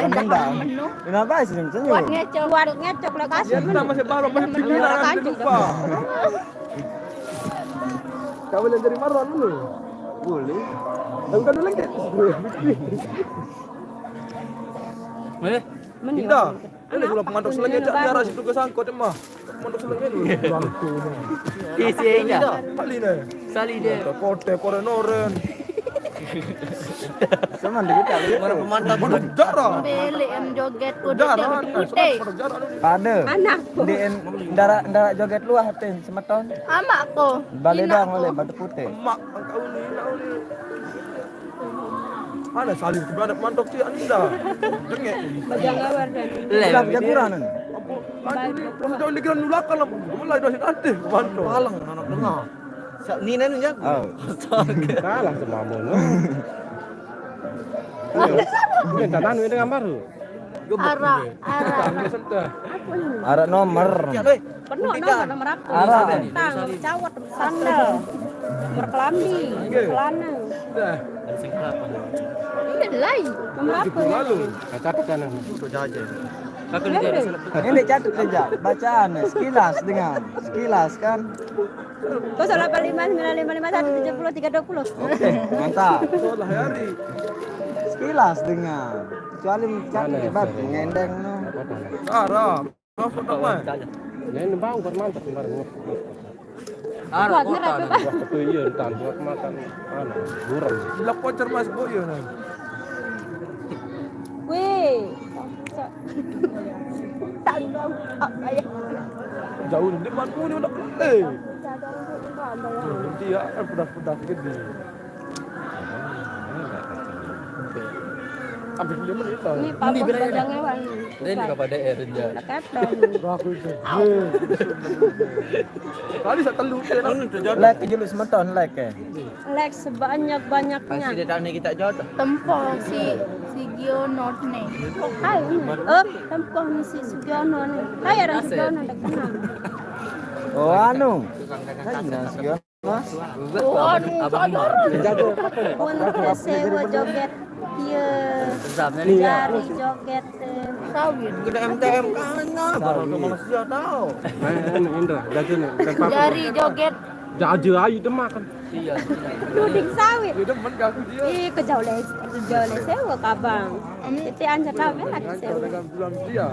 Endah menu. Kenapa sih senyum? Kuat ngecok. Kuat ngecok lah kasur. Kita masih baru masih pikiran nanti lupa. Kau boleh dari Marwan dulu. Boleh. Tapi kan dulu lagi. Indah. Ini gula pemantok selengnya cak biar situ ke sangkut emah. Pemantok selengnya dulu. Isi aja. Kali nih. Sali dia. Kote korenoren. Sama dikit kali. Mana pemantau Bodoh darah. Beli em joget kudu Darah. putih. Bodoh darah. Pada. Anak. Di ndara joget luah ten semeton. Amak ko. Balik dong oleh batu putih. Mak engkau ni, kau ni. Ada salin tiba ada pemantok sih anda. Dengek. Bajang gawar dan. Sudah punya kurang nih. Proses jauh dikiran nulakan lah. Mulai dari nanti pemantok. Palang anak dengar. Ni nanu ya. Oh. kalah sama mono. Ini tanan ini gambar. Arah. Ada nomor. Penuh nomor apa? Arah. Tang, cawat, sandal, berkelambi, celana. Ini lain. Nomor apa? Lalu. Cacat kanan. Kakak ni dia. Ini catat saja bacaan sekilas dengan sekilas kan. 085955170320. Oke, mantap. Solah hari. Sekilas dengan kecuali catat hebat ngendeng no. Darah. Apa nama? Ini bau bermantap kemarin. Buat ngerap Pak. Wah betul iya entar buat makan burung. Lak pocer mas boyo nah. Wih. Tanggung apa ya? Jauh di depan pun udah dia pedas gede. Habis 5 menit lah. Ini Pak Bos bajangnya Wan. Ini kepada Erja. Katong. Aku itu. Kali saya telu Like julu semeton like ya. Like sebanyak-banyaknya. Pasti datang kita jodoh. Tempo si Giono nih. Hai, tempoh ni si Sugiono ni. Hai orang Sugiono dah kenal. Oh anu. Nasi Mas. Jago. Pun sewa joget dia. Jari joget. Sawit. Kita MTM kan baru manusia tahu. Indra, jajan nih. Jari joget. Jajan ayu demak kan. Iya. Duding sawit. Dia demen aku dia. Ih, kejauh sewa kabang. Itu anja tahu lagi sewa. Dagang bulan dia.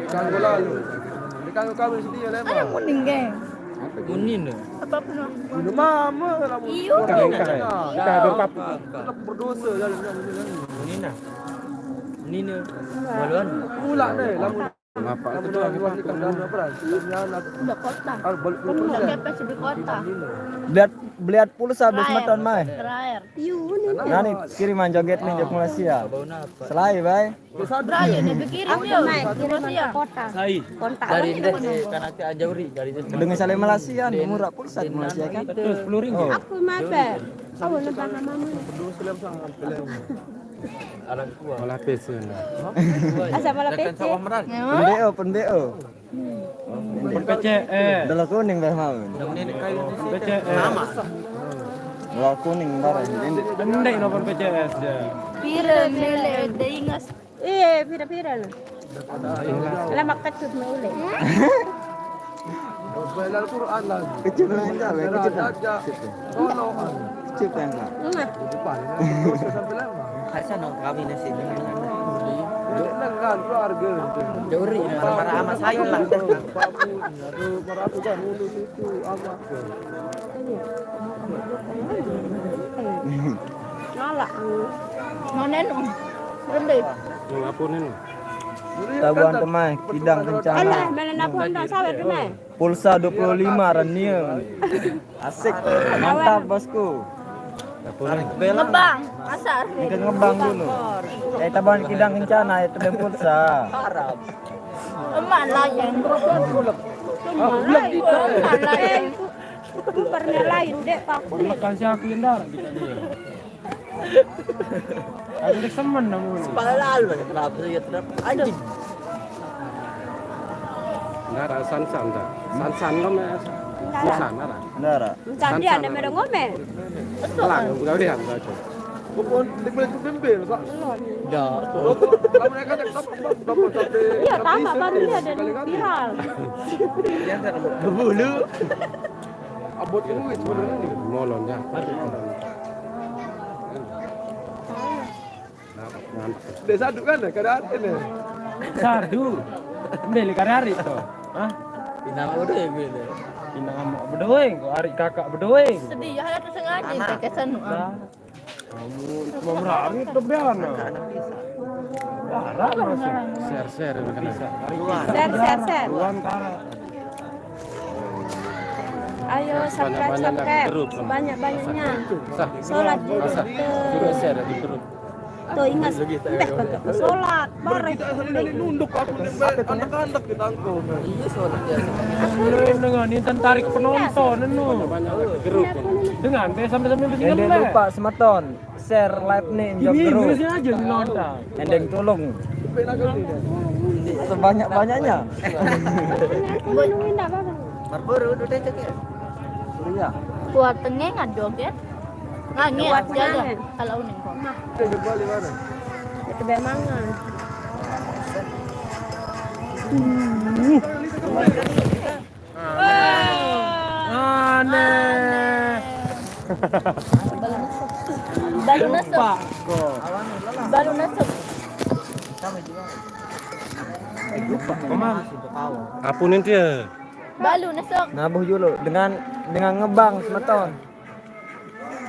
Kan lalu. Kan kami sedia lepas. Ada kuning geng. Kunin. Apa pernah? Minum mama rambut. Iyo. Kita berpapu. Tetap berdosa jalan. Kunina. Kunina. Maluan. Pula deh, lamun Apa itu lamun lagi wajib kan dan apa? Udah kota. Belum Udah kepes di kota. Beliat pulsa habis meton mai. Terakhir. Nani kiriman joget nih jok Malaysia. Selai bay. Beraya dipikirin Aku dia. naik kiriman ke kota. Sai. Kontak. Dari deh kan aku ajauri dari itu. Dengan salai Malaysia nih murah pulsa di Malaysia kan. Betul 10 ringgit. Aku mabar. Aku nembang mamamu. Anak tua. Malah pesen. Asa malah Kan pece. sawah meran. Pen BO. PCE. Dalam kuning bah mau. Ini kayu di sini. PCE. Dalam kuning barang. Pendek nomor PCS ya. Pira nele deingas. Pira-pira lah. Lama ketut maule. Baca Al-Quran lagi. Kecil aja, kecil. Aja. Tolong. Kecil kan pak. Depan. Dosa sampai lama. Saya nong kawin nasi dengan Dengan keluarga. Juri marah sama saya lah. Marah aku kan mulut itu apa? Nolak. Nonen rendah. Ngapunin. Tabuan temai, kidang Alah, kencana. mana aku hendak sawit kena. Pulsa 25 rania. Asik. Mantap bosku. Ngebang. Asar. Kita ngebang dulu. Tabuan kidang kencana itu dan pulsa. Emak layang. Emak layang. Aku pernah lain dek aku. Kasih aku yang darah. Aku udah semen namun. Lalu kenapa saya terap anjing. Nara san-san dah. San-san lo mas. San nara. Nara. Entar dia ada merong ngomel. Pelang, kau lihat baca. Pupun dibeli tu bimbel kak. Ya. Kalau mereka tak dapat sampai. Iya, tamat baru dia ada viral. Berbulu. Abot duit sebenarnya ni. Molon ya. Dia satu kan keadaan ini. Sardu. Beli karari tu. Hah? Pinang udah ya beli. Pinang amak berdoing, kau hari kakak berdoing. Sedih ada tersengaja kekesan. Kamu mau merami tu biar na. Parah masuk. Share bisa. Share. Tuan tara. Ayo subscribe sebanyak-banyaknya. Sholat juga. Sudah share di grup. Tuh ingat, sholat bareng. Nunduk aku anak-anak kita angkau. Iya soalnya biasa. Dengan ini tarik penonton nu. Banyak grup. Dengan sampai begini. Jangan lupa semeton. Share live nih jok Ini terus. aja di nonton. Endeng tolong. Sebanyak-banyaknya. Nungguin dah bang. Baru udah cek ya. Iya. Kuat tengah nggak joget. Ngangi Kuat aja tengah. kalau uning kok. Dia balik mana? Itu bemangan. Aneh. Baru nasab. Baru nasab. Apunin dia. Balu nasok. Nabuh dulu dengan ngebang semeton.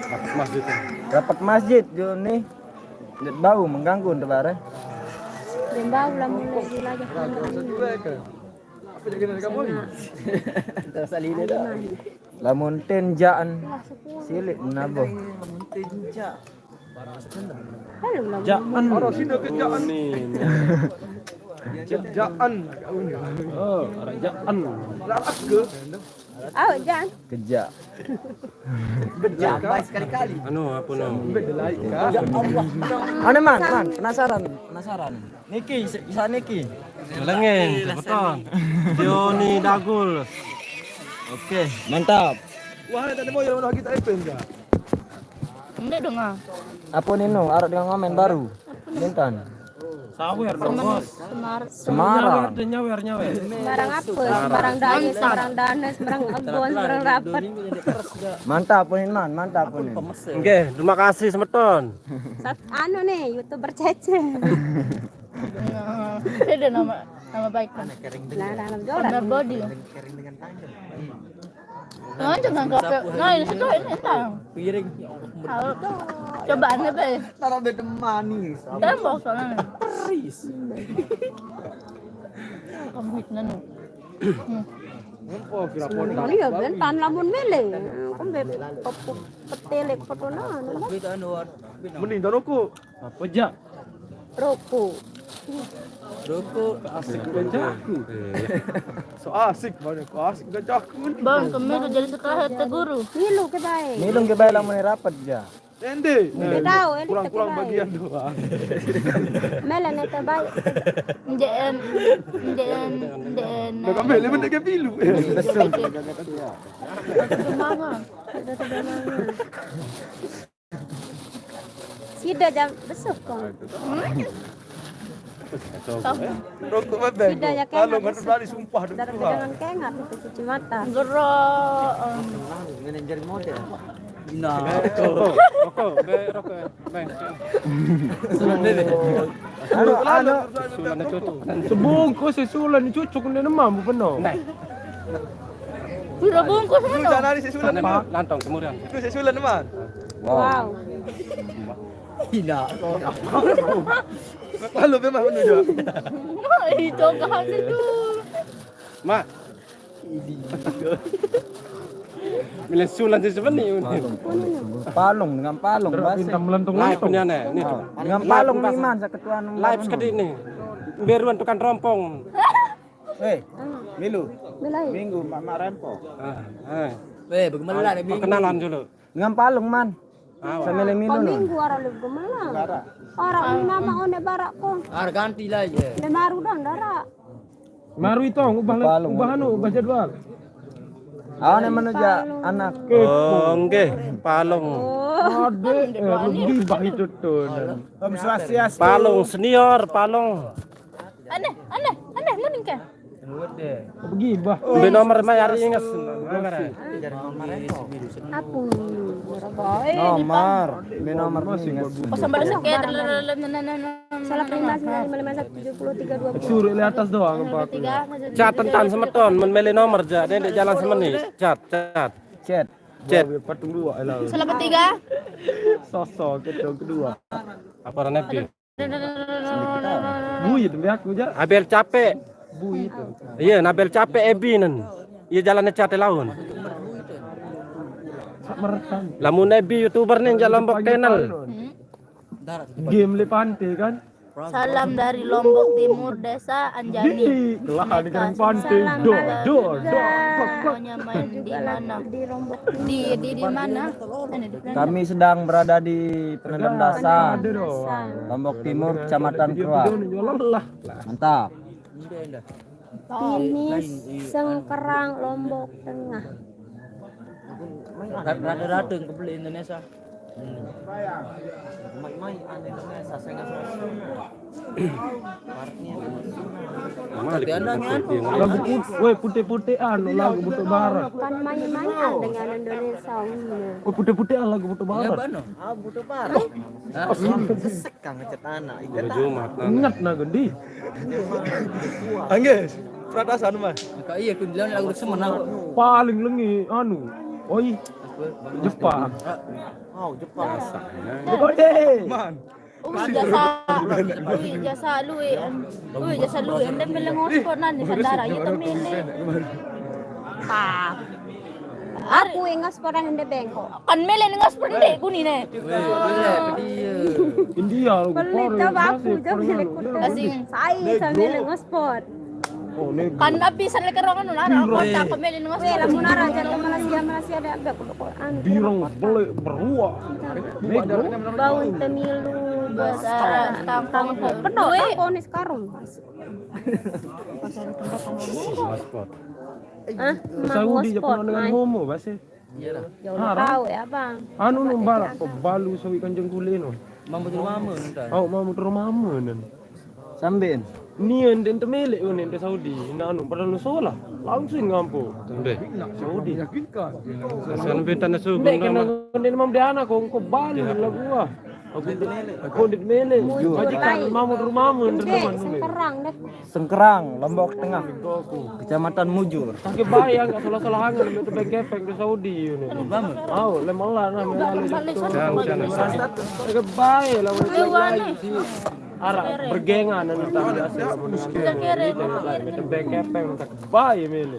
Dapat masjid. Dapat masjid dulu nih. Bau mengganggu untuk bare. Yang bau lah mulai dilajak Lamun tenjaan silik nabuh. Jaan. Orang sini kejaan nih. Jaan. Oh, jaan. Larat ke? Oh, jangan. Kejak. sekali-kali. Anu apa no? Ane man, penasaran. Niki, bisa Niki. Lengen, betul. Dioni Dagul. Oke, mantap. Wah, tak ada mau yang kita event enggak? Enggak dong ah. Apa nino? Arok dengan ngomen baru. Bintan. Sawer dong, Bos. Semarang. Nyawer. Sembarang apa? Sembarang daya, sembarang dana, sembarang abon, sembarang rapat. Mantap punin man, mantap punin. Oke, terima kasih semeton. Anu nih, YouTuber Cece. Ada nama baik kan. Nah, dalam joran. Benar body. Nah, jangan kafe. Nah, ini sekolah ini entah. Piring. Coba ane be. Taruh beda manis. Tembok soalnya. Peris. Kambit nanu. Ini ya bentan lamun mele. Kombe petelek fotonan. Mending danoku. Apa jak? Rokok. Asik gajaku. So asik banyak asik gajaku. Bang, kami udah jadi sekolah te guru. Nilu ke bae. Nilung ke bae lamun rapat ja. Ende. Tahu, ini Kurang bagian doang. Mele nete bae. Njen. Dah ambil lemon dekat pilu. Mama. Sida jam besok kong. Rokok bebek. Tidak, ya, kayak Kalau nggak nggak berani sumpah demi Darah Tuhan. pegangan kengat itu cuci mata. Gerak. Manajer model. Rokok. Anu, Sulan cocok. Sebungkus sulan cucuk ni nama benar. Nah, Sudah bungkus Dulu mana? jangan hari sulan nama. lantong kemudian. Itu sulan nama. Wow. Tidak. Kalau memang benar. Itu kan itu. Ma. Milih sulan sih sebenarnya. palung dengan palung bahasa. melentung Live punya nih. Nih. Dengan palung liman saketuan. Live sekali nih. Beruan tukang rompong. Milu. Belai. Minggu Mak Rempo. Bagaimana lah Kenalan dulu. Dengan palung man. Sama milu Kau no. minggu orang lu gemala. Orang ini nama one barak kong. ganti lah ya. Le maru dong darak. Maru itu ubah jadwal. Awan menuju anak. Oh, nggih, palung. Ade, lebih bah itu tuh. Om Swastiastu. Palung senior, palung. Aneh, mending kan? Begibah. Be nomor mayar ingat. Aku. Nomor masih. Pas sampai sekian. Salah 595517320. Suruh di atas doang Pak. Catatan semeton, men mele nomor ja, dek jalan semeni. Cat. Chat. Patung dua elah. Salah ketiga. Sosok itu kedua. Apa nepi? Buyut demi aku aja. Abel capek. Buyut. Iya, Nabel capek Ebi nen. Iya jalannya cate laun. Merekam. Lamun Ebi YouTuber nih jalan Lombok channel. Game le pantai kan. Salam dari Lombok Timur, Desa Anjani. Di lahan di kan pantai. Do. Pokoknya main di mana? Di Lombok. Di mana? Kami sedang berada di Penendam Dasar, Ada dong. Lombok Timur, Kecamatan Kruak. Jualan lah. Mantap. Pinis Sengkerang Lombok Tengah. Rada-rada yang kebeli Indonesia. Mai Indonesia saya nggak Lagu putih-putih lagu butuh barat. Bukan main-main dengan Indonesia. Oh putih-putih lagu butuh barat. butuh parah. Sesek kang ngecat anak. Jumat. Ingat na gendi. Angges. peratasan mah. Kak iya kun bilang lagu semana. Paling lengi anu. Oi. Jepang. Oh, Jepang. Man. Jasa lu ende bilang ngospor nan di sandara ya temile. Aku yang ngaspor yang di bengkok. Kan mele ngospor ndek kuni ne. India lu Pelit tau aku jam milik Asing. saya sambil ngaspor. Oh, ne. Kan abi sa lekarongan nun ara ko ta ko mele ngospor. Weh, lamun arah jangan Malaysia ada agak Quran. Birang beli berua. Bau temilu Bahasa tangkang ko. penuh aku nih sekarang. Paspor. Hah? Saudi Jepang dengan homo basi. Iyalah. Ya udah tahu ya bang. Anu numbalak ko balu sawi kanjeng kulino. Mampu di rumahmu ntar. Oh, mau ke rumahmu nan. Sampein. Nian den temele unen de Saudi. Ina anu padahal nu sola. Langsung ngampu. Tembe. Saudi. San bentan su Iya, guna. Den mam de anak ko balu la gua. Aku di mele. Majikan mamu rumahmu den teman dulu. Sekarang deh. Sengkerang, Lombok Tengah, Kecamatan Mujur. Kaki bayang enggak salah-salah hangat itu bengkepeng di Saudi ini. Oh, lemala na melale. Kaki bayang lah Ara bergengan anu tak biasa lamun itu bengkepeng tak bayang mele.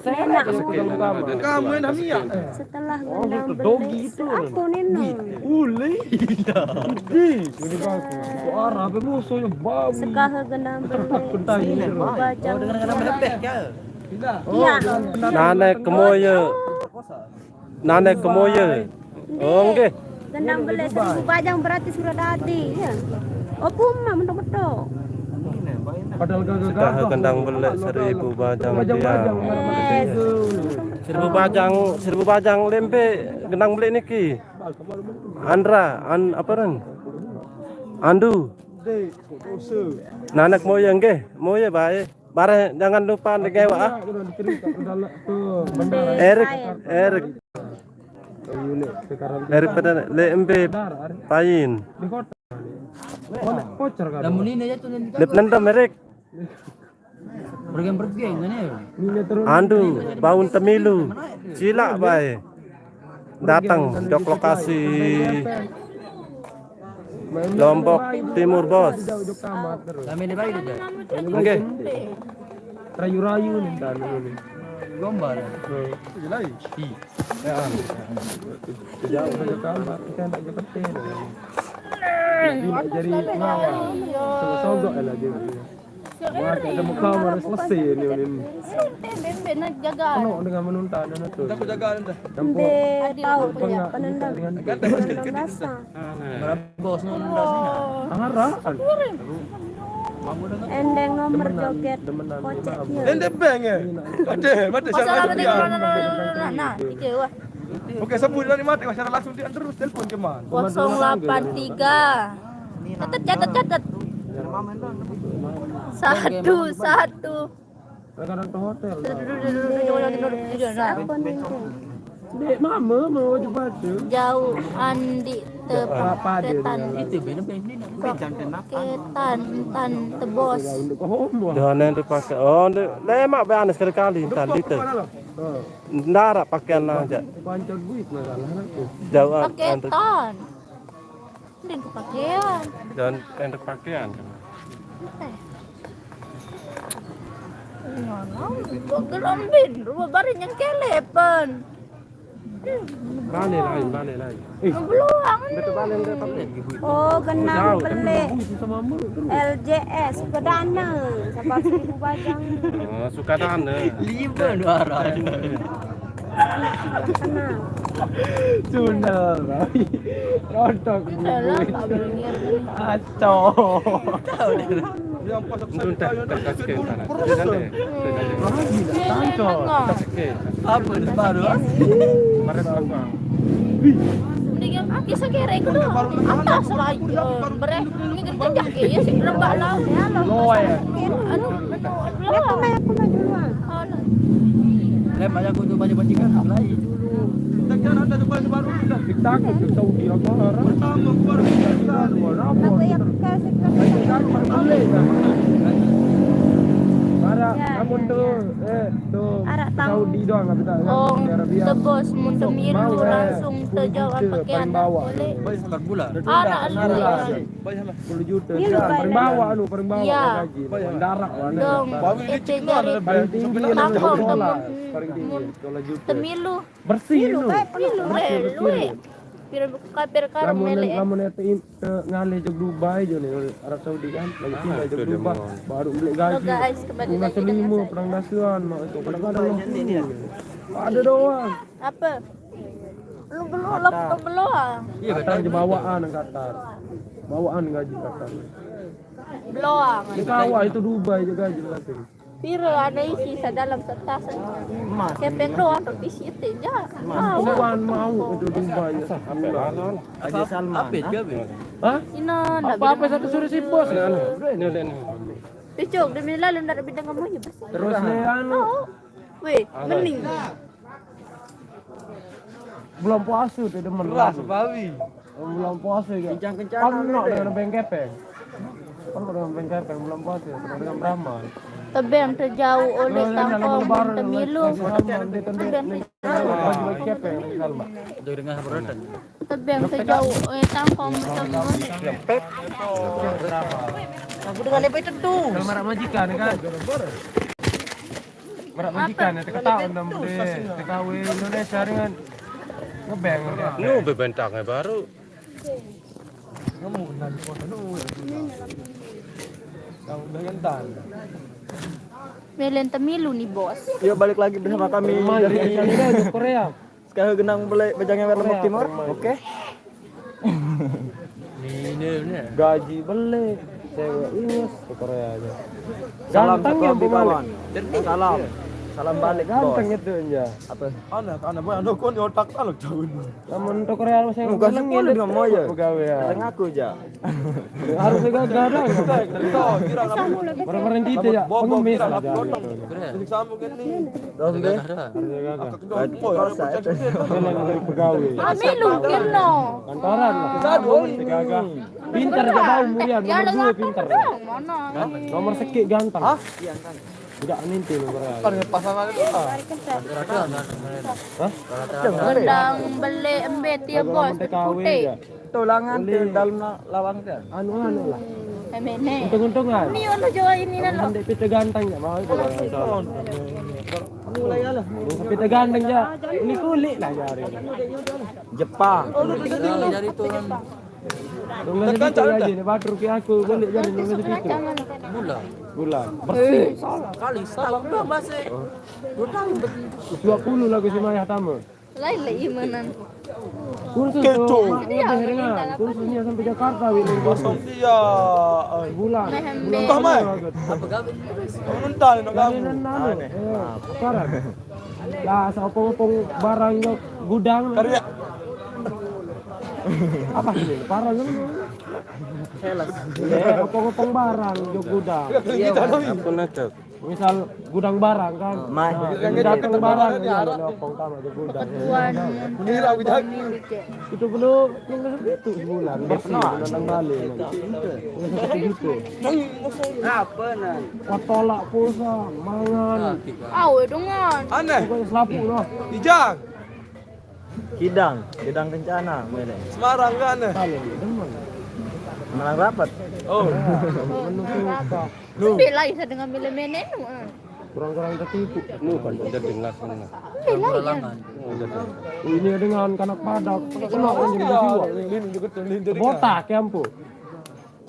Saya nak Kamu yang namanya. Setelah Oh, gendang itu dogi beli, itu. aku nino. Ule. Ini bagus. Arah be musuhnya babu. Sekah gendang beli. Pentang ini. Baca. Oh, Iya. nanek kemoye. Nanek kemoye. Oh, nggih. Gendang beli 1000 bajang berarti sudah dadi. Ya. Oh, puma mentok-mentok. Padahal gagah Kendang belek 1000 bajang dia. Eh, 1000 bajang lempe gendang belek niki. Andra, apa ren? Andu. Nanak moye nggih, moye bae. Bare jangan lupa ngewa ah. Erik pada lempe payin. Namun ini aja tuh Lep nendam Erik. bergeng kan ya. Andu, baun temilu. Cilak bae. Datang dok lokasi Lombok Timur, Bos. Kami di baik aja. Nggih. Rayu-rayu nih dan ini. Gombal. Jauh saja kamar, kita nak je petir. Jadi ngawal. Sogok lah dia. Wah, ada muka mana selesai ni ini. Ben nak jaga. Penuh dengan menunta dan itu. Aku jaga anda. Be tahu punya penendang. Penendang rasa. Bos nunda Araan. Endeng nomor joget koceknya. Ende beng ya. Mati Masalah syarat tadi dia. nah, itu wah. Oke, sebut dari mati masyarakat langsung dia terus telepon ke man. 083. Catat. 11. Kadang ke hotel. Siapa nih? Dek mama mau coba tu. Jauh Andi tepaketan itu bener-bener ini tan tebos Untuk homo. Donen dipakai. Oh, lemak be anes sekali tadi tu. Ndara pakaian aja. Pancor duit masalah aku. Jauh paketan ini pakaian dan untuk pakaian. gerombin rumah baru yang kelepen Bane lain. beluang Betul bane dia tapi. Oh, genang beli Sama mu. LJS Kedana sampai 1000 bajang. Oh, suka dana. lima dua arah. Kenal. Sunda. Rontok. dalam tak boleh Aco. Yang pas Untuk tak kasih ke tanah. Jangan. Tanco. Apa ini baru? Mari belakang. mendingan kaki sekere itu atas lagi bereh ngikut kerja ya sih lembak lah Loe. anu Aku mah duluan. Lem aja aku tuh banyak bajikan lagi. Jangan anda tu baru sudah. Takut ke Saudi apa orang. Pertama baru Aku yang kasih namun tuh Arak tahu. Saudi doang nggak bisa. Oh, Saudi Arabia. tebos mun temilu Mau, langsung terjawab juta pakai paling anak bawah. boleh. Per bulan. Anak Bulan. boleh. 10 juta. Milu, Pak. Paling bawah paling bawah Iya. gaji. Darak lah. Dong, itu jari Paling tinggi yang Kakak, dolar. temen. Paling tinggi $2 juta. temilu. Bersih lu. Milu luwe. Pira kapir karung mele. Lamun eta ngalih jog Dubai jo nih Arab Saudi kan lagi pindah jog Dubai baru beli Oh gaji. guys, kembali Bunga lagi dengan selimo saya. perang nasuhan mau itu kadang-kadang ada doang. Apa? Lu belum. Iya Qatar aja bawaan yang Qatar. Bawaan gaji Qatar. Beloang. Di kawah itu Dubai juga gaji berarti. Pira ada isi sa dalam kertas. Kepeng doang tapi isi itu aja. Tuan mau itu Dubai ya. Aja Salman. Hah? Ina Apa satu suruh si bos kan? Ini. Picok demi lalu ndak bidang kamu aja bas. Terus nih anu Oh. Weh, mending. belum puasa tuh demen. Bawi. Belum puasa ya. Kencang-kencang. Kan dengan bengkepeng. Kan dengan bengkepeng belum puasa dengan beramal. Tebeng terjauh oleh tangkong temilu. Tebeng terjauh oleh tangkong temilu. Aku dengan apa itu tuh? Kalau marak majikan kan. Marak majikan ya tahun dan bude TKW Indonesia dengan ngebeng. Nu bebentangnya baru. Tahu dengan tan. Melen temilu nih bos. Yuk balik lagi bersama kami dari Korea. sekarang genang beli bejangnya Lombok Timur. Oke. Gaji beli cewek ingus ke Korea aja. Salam Ganteng satu ya hobi pemain. kawan. Salam. Salam balik bos. Ganteng itu aja. Apa? Anak boy ando kon di otak alok jauh. Namun untuk Korea masih Enggak sih boleh dengan mau ya. Pegawai ya. Saya ngaku aja. Harus gadang. Orang-orang itu ya pengemis aja. Dong deh. Kosa itu. Jalan dari pegawai. Amilu keno. Kantoran lah. Gagah. Pintar aja bau Murian. Nomor 2 pintar. Mana? Nomor sekik ganteng. Tidak ninti nomor. Pasangan itu. Gendang beli embet ya bos. Putih. Tulangan di dalam lawang kan. Anu lah. Emene. Untung-untungan. Ini ono Jawa ini nalo. Andai pita ganteng ya mau itu. Mulai lah. Pita ganteng ya. Ini kulit lah jari. Jepang. Tunggu segitu aja nih batur ki aku kulit jadi tunggu segitu. Bulan. Bersih. Kali salah dong bahasa. 20 lagu si Maya tamu. Lain lagi menan. Kursus tuh. Lebih ringan. Kursusnya sampai Jakarta Willy. Iya. Bulan. Entah mai. Mentah nak kamu. Sekarang. Lah saupong barang yo gudang. Karya. Apa sih? Barang kan. Sales. Opong barang yo gudang. Apa natak? Misal gudang barang kan. Datang barang ya opong sama yo gudang. Tuan. Kira bijak. Itu perlu tunggu segitu sebulan. Bersih datang balik. Segitu. Apa nah? Watolak pulsa, mangan. Awe dongan. Aneh. Pokoknya selapu loh. Ijang. Kidang kencana mere. Semarang kan aneh. Kali demen. Menang rapat. Oh. Menu suka. Bila isa dengan mele-mele nu. Kurang-kurang tertipu. Nu kan udah dengar sana. Bila ya. Ini dengan kanak padak. Kenapa yang jadi jiwa? Ini juga terlintir. Botak ya ampu.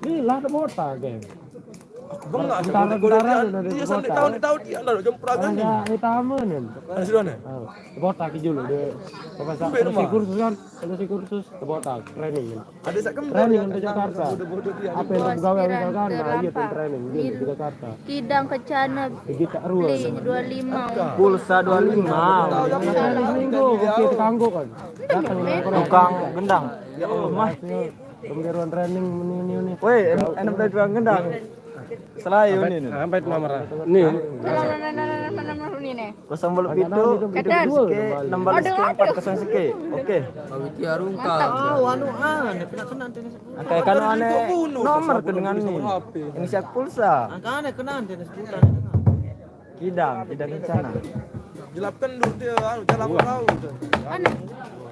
Ini lah ada botak ya. Bang nak Bentara-bentara udah dia ada sampai botak. tahun dia dah jam peragan ni. Ada hitaman kan. Ada sudah ni. Botak dulu deh. Profesor selesai kursus kan. Selesai kursus ke botak training kan. Ada sak kembar. Training di Jakarta. Bodoh dia. Apa yang pegawai misalkan? Nah iya tuh training di Jakarta. Kidang kencana Kita ruang. beli 25. Pulsa 25. Hari Minggu, oke tekanggo kan. Datang Tukang gendang. Ya Allah mah. Pembiaran training ini. Woi, enak dari tukang gendang. Selayu ini. Sampai nomor. Nih. Mana ini nih? 0 itu Kedan. nambah listrik 4 seke. Oke. Kayak kan aneh nomor ke dengan ini. Ini siap pulsa. Kidang kencana. Jelapkan dulu dia jalan laut. Mana?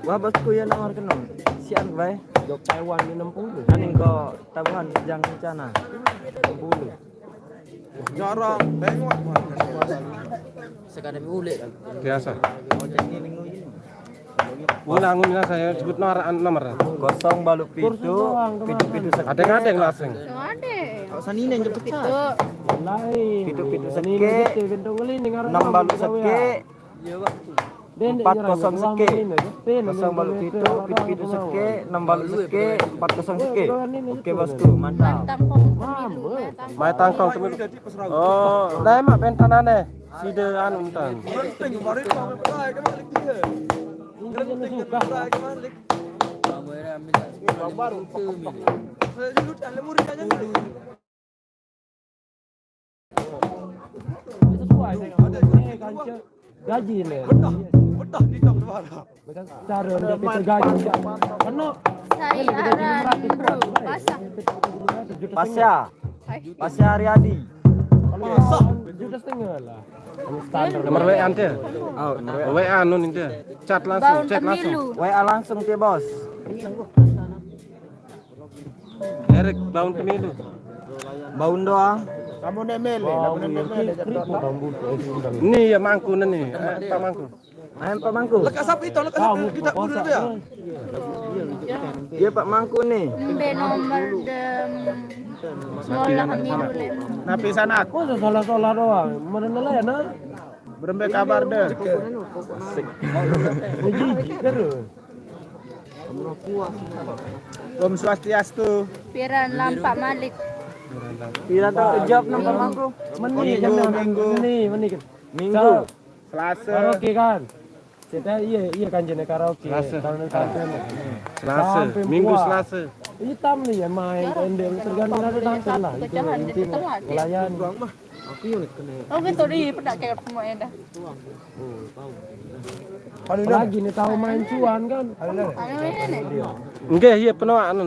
Wah bosku ya nomor kenong. Sian bae. Jok Taiwan ni 60. Aning ko tabuhan kidang kencana. 60. Jarang tengok. Sekadar ulik. Biasa. Ulang saya sebut nomor. Kosong baluk pitu seket. Ada langsung. Ada. Kau sanine jemput Itu. Lain. Pitu Seni seket. ni bentong kali ni ngarang. 6 baluk seket. 4 kosong seket. Kosong baluk pitu seket. 6 baluk seket. 4 kosong seket. Oke bosku, mantap. Tangkong. Mai tangkong tu. Oh, dah mak pentanane. Sida anu entan. Penting kemarin pakai perai ke balik dia. Penting perai ke balik. Baru saya dulu ada murid aja. Gaji ni. Bedah di tong mana. Cara dia kita gaji. Kena Saya bro. Pasang. Pasya Ariadi. juta setengah lah. Standar. Nomor WA ante. Oh, WA anu ante. Chat langsung, chat langsung. WA langsung ke bos. Erik daun pemilu. Baun doang. Kamu nemele, kamu nemele. Ini ya mangku nih. Pak mangku. Ayam Pak Mangku. Lekas apa itu? Lekas apa? Kita bunuh dia. Dia Pak Mangku nih. Mbe nomor dem. Sekolah kami dulu. Napi sana. Kok salah-salah doang. Mana nelayan nah? Berembe kabar deh. Jijik terus. Om Swastiastu. Piran lampak Malik. Pira tak jawab nama Pak Mangku. Meni kan. Minggu. Selasa. Karaoke kan. Kita iya kan jenis karaoke. Selasa. Tahun kantin. Selasa, Sampai Minggu puas. Selasa. Hitam nih ya main kendel tergantung ada dancer lah. Itu Pecahan di intinya. tengah. Pelayan. Oh gitu di pedak kayak semuanya dah. Apalagi nih tahu main cuan kan. Anu ini nih. Enggak, iya penuh anu.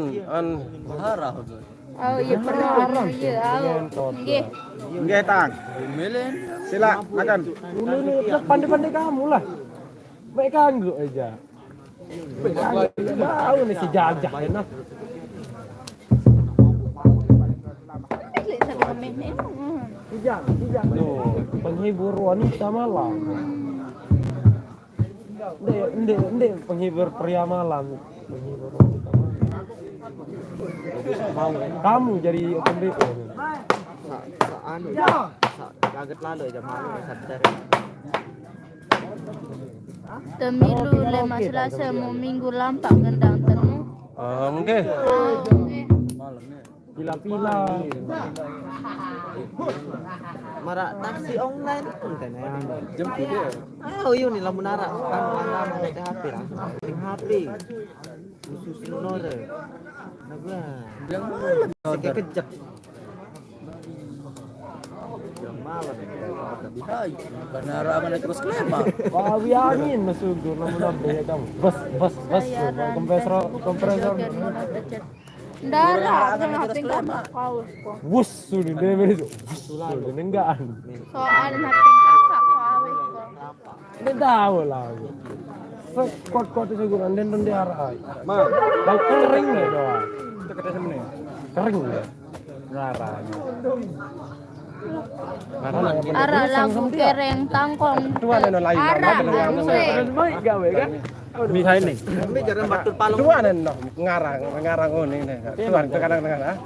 Oh iya pernah iya. Nggih. Nggih, Tang. Sila, makan. Dulu nih pandai-pandai kamu lah. Baik ganggu aja. Tahu nih si jajah enak. Lihat sampai komen ini. Kijang. Tuh, penghibur wanita malam. Ende penghibur pria malam. Penghibur wanita malam. Kamu jadi pembeli. Kaget lalu jam malam sadar. Temilu lema Selasa mau minggu lampak gendang temu. Enggak. Pila-pila. Mara taksi online pun kan ya. Jemput dia. Oh iya nih lamun nara kan lama naik HP langsung ting HP. Khusus nore. Nah gua kejak. Jam malam. Karena arah terus kelema. Wah, angin masuk namun ya kamu. Bos. Kompresor. Darah kan HP kakak kau. Wus sudah deh begitu. Sudah nenggaan. Soal HP kakak kau. Ini tahu lah. Sekot-kot itu gue dan dia arah. Mak, bau kering ya doang. Itu kata sama nih. Kering ya. Ngarah. Arah lagu kereng tangkong. Tuan yang lain. Arah Baik gawe kan? Bisa ini. Kami jarang batul palung. Tuan yang ngarang oh ini. Tuan kadang-kadang ah.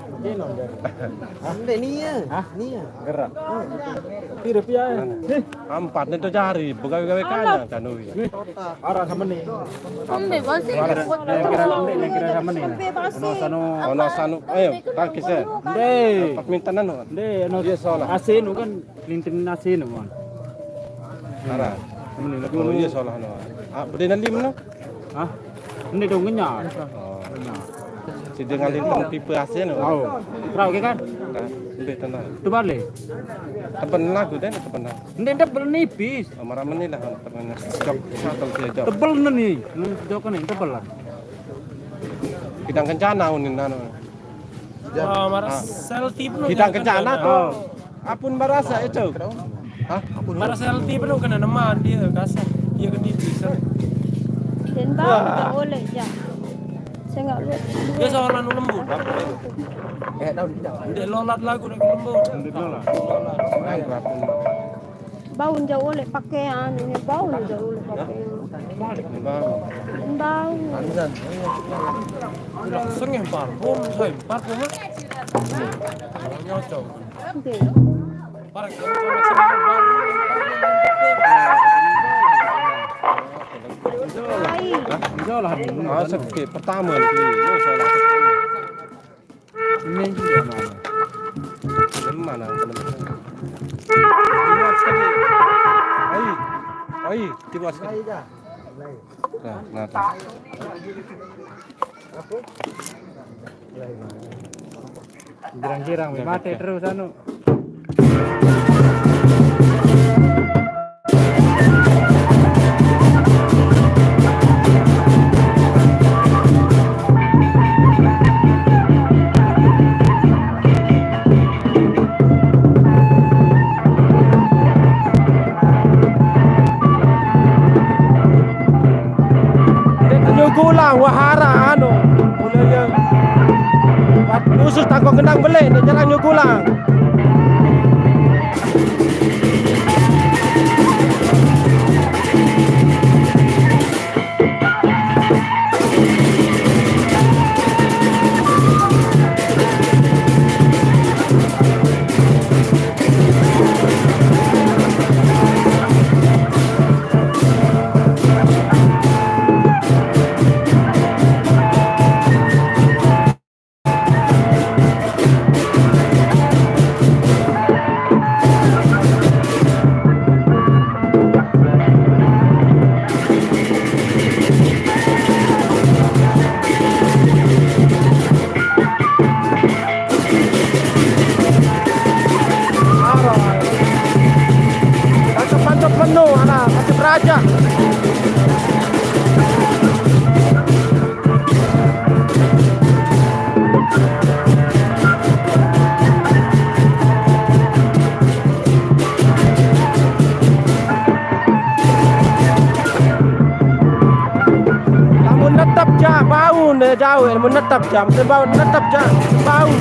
Ande nia. Nia. Gerak. Tidak ya. 4 itu cari, begawe-gawe kanya kan ui. Arah sama nih. Ambil basi. Kira sama nih. Ono sanu, ayo tangkis ya. Permintaan anu. Deh, dia soal. Asin kan lintin asin kan. Arah. Dulu dia soal anu. Berdina lim no? Hah? Ini dong kenyar. Si dengan lintin tipe asin. Oh. Rau ke kan? Lebih tenang. Tu balik. Tepen lagu deh, tepen lagu. Ini tebel nipis. Marah menit lah temen. Jok satu dia jok. Tebel nih. Jok nih tebel lah. Bidang kencana unin anu. Marah sel tipe. Bidang kencana tuh. Apun barasa itu. Hah? Para selfie penuh kena neman dia kasar. Dia ke TV sana. Dan bau tak boleh ya. Saya enggak lihat. Dia seorang lembut. Tahu tidak? Dia lolat lagu nak lembut. Bau jauh boleh pakai ini bau jauh boleh pakai. Bau. Sengih parfum, saya parfum ah. Nyocok. Okey. Parang kalau sakit pertama ni. Ini juga mana? Mana? Ai, tiba sekali. Nah. Girang-girang mati terus anu. Gulang wahara anu mulanya khusus tangkong gendang beli ni jalan nyugulang. Penuh anak masih beraja. Lamun netep ja bau ne jauh, lamun netep jam, bau netep ja bau.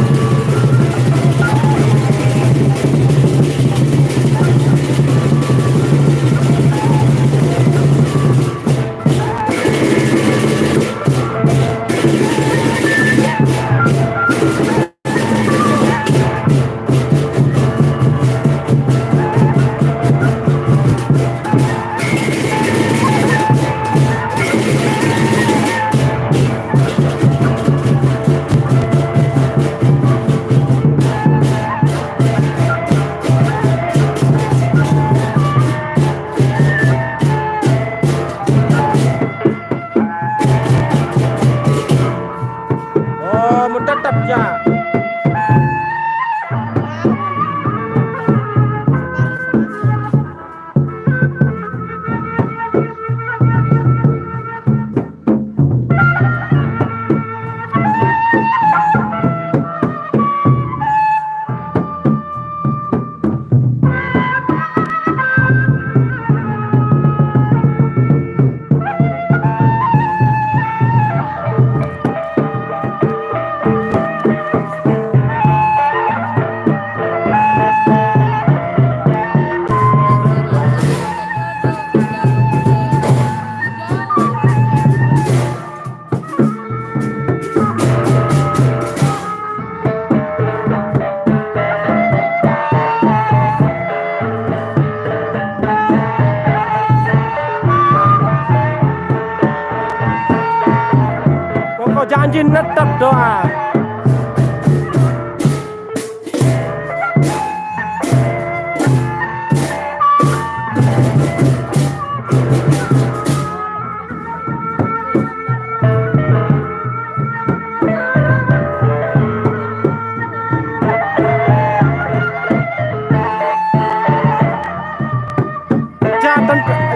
Tetap ya. Janji netap doa.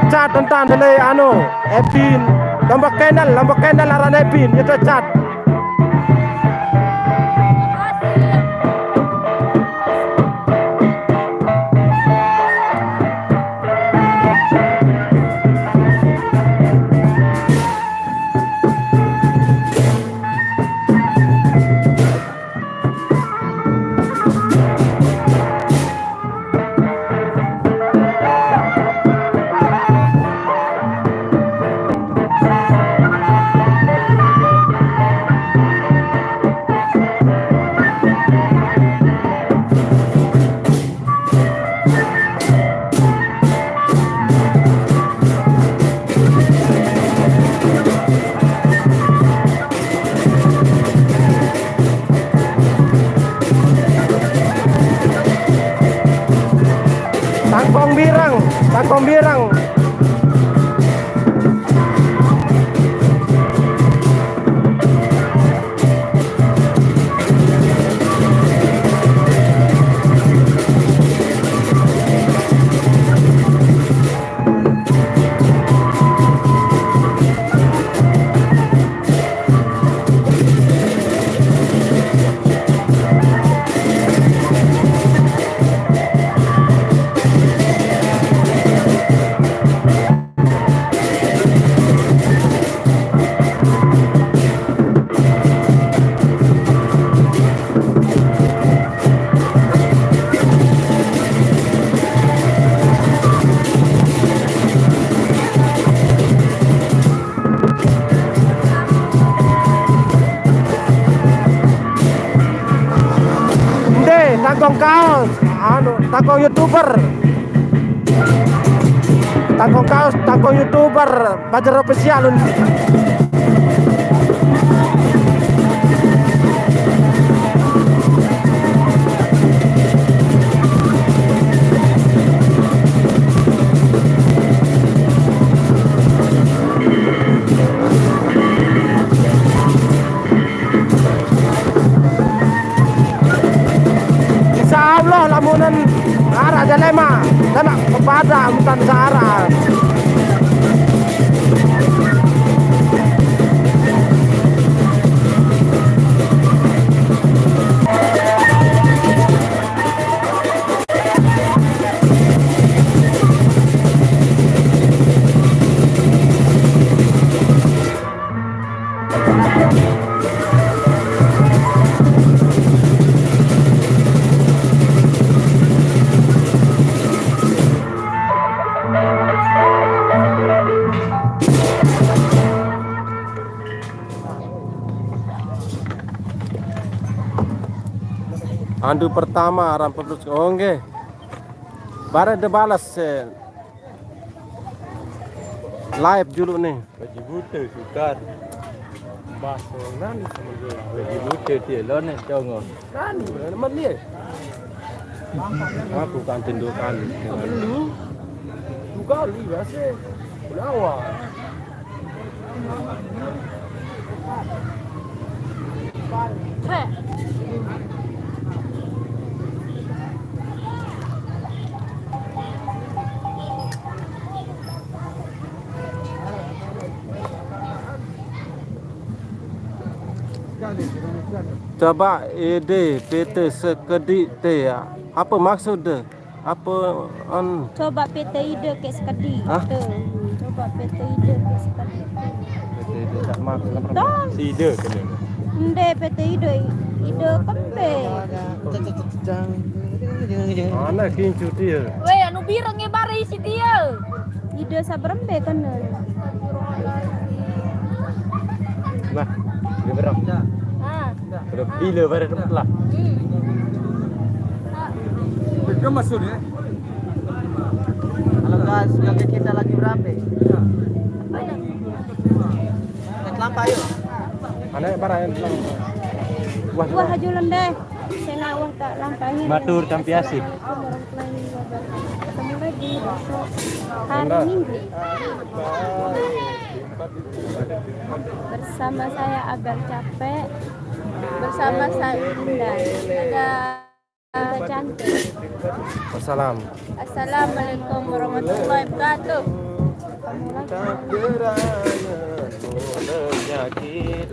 Cat tentang dari anu Epin lombok kenal aran Epin itu cat. Kampung Birang. Tangkong kaos, tangkong YouTuber. Tangkong kaos, tangkong YouTuber, Fajar Official. Allah lamunan arah jalema dan kepada hutan Sahara. Andu pertama aram peblus onge. Bare de balas live dulu nih. Bagi buta sukar. Basonan sama dia. Bagi buta dia lo nih jongo. Kan, nama dia. Aku kantin 2 kali. Lu 2 kali biasa. Berapa? Coba ide PT Sekedik teh ya. Apa maksud dia? Apa Coba PT ide ke sekedi. Hah? Coba PT ide ke sekedi. PT tak maksud apa? Dah. Si ide kena. Ende PT ide kembe. Mana kin cuti ya? Weh, anu birang bare isi dia. Ide sabrembe kena. Nah, dia berang. Ah. Udah bila bare tempat lah. Kan masuk ya. Halo guys, jaga kita lagi berapa? Naik lampa yuk. Mana barang Wah hajulan deh. Saya wah tak lampangin. Matur tampiasi. Ketemu lagi besok hari Minggu. Bersama saya Agar Capek. Bersama saya Indah. Ada cantik. Wassalam. Assalamualaikum warahmatullahi wabarakatuh. Penyakit